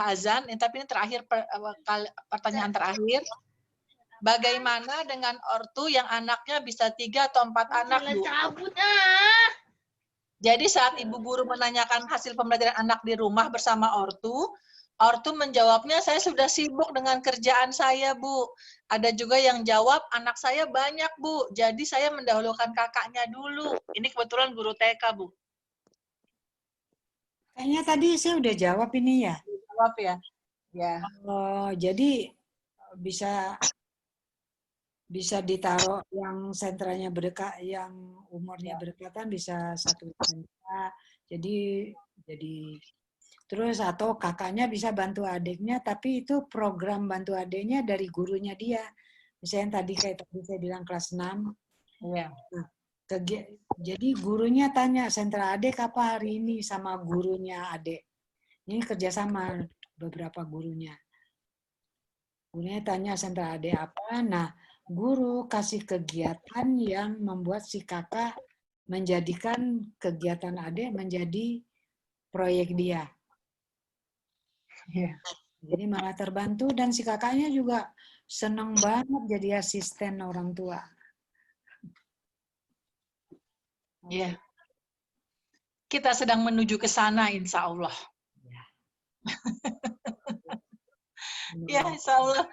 azan, tapi ini terakhir pertanyaan terakhir. Bagaimana dengan ortu yang anaknya bisa 3 atau 4 anak, Bu? Jadi saat ibu guru menanyakan hasil pembelajaran anak di rumah bersama ortu menjawabnya, saya sudah sibuk dengan kerjaan saya, Bu. Ada juga yang jawab, anak saya banyak, Bu. Jadi saya mendahulukan kakaknya dulu. Ini kebetulan guru TK, Bu. Kayaknya tadi saya udah jawab ini ya. Jawab ya. Ya. Oh, jadi bisa ditaruh yang sentranya berdekat, yang umurnya berdekatan bisa satu sentra. Jadi terus atau kakaknya bisa bantu adiknya, tapi itu program bantu adiknya dari gurunya dia. Misalnya tadi saya bilang kelas 6. Iya. Nah, jadi gurunya tanya, sentra adik apa hari ini sama gurunya adik. Ini kerjasama beberapa gurunya. Gurunya tanya sentra adik apa. Nah, guru kasih kegiatan yang membuat si kakak menjadikan kegiatan adik menjadi proyek dia. Iya. Jadi malah terbantu dan si kakaknya juga senang banget jadi asisten orang tua. Iya. Kita sedang menuju ke sana, insya Allah. Ya, insya Allah.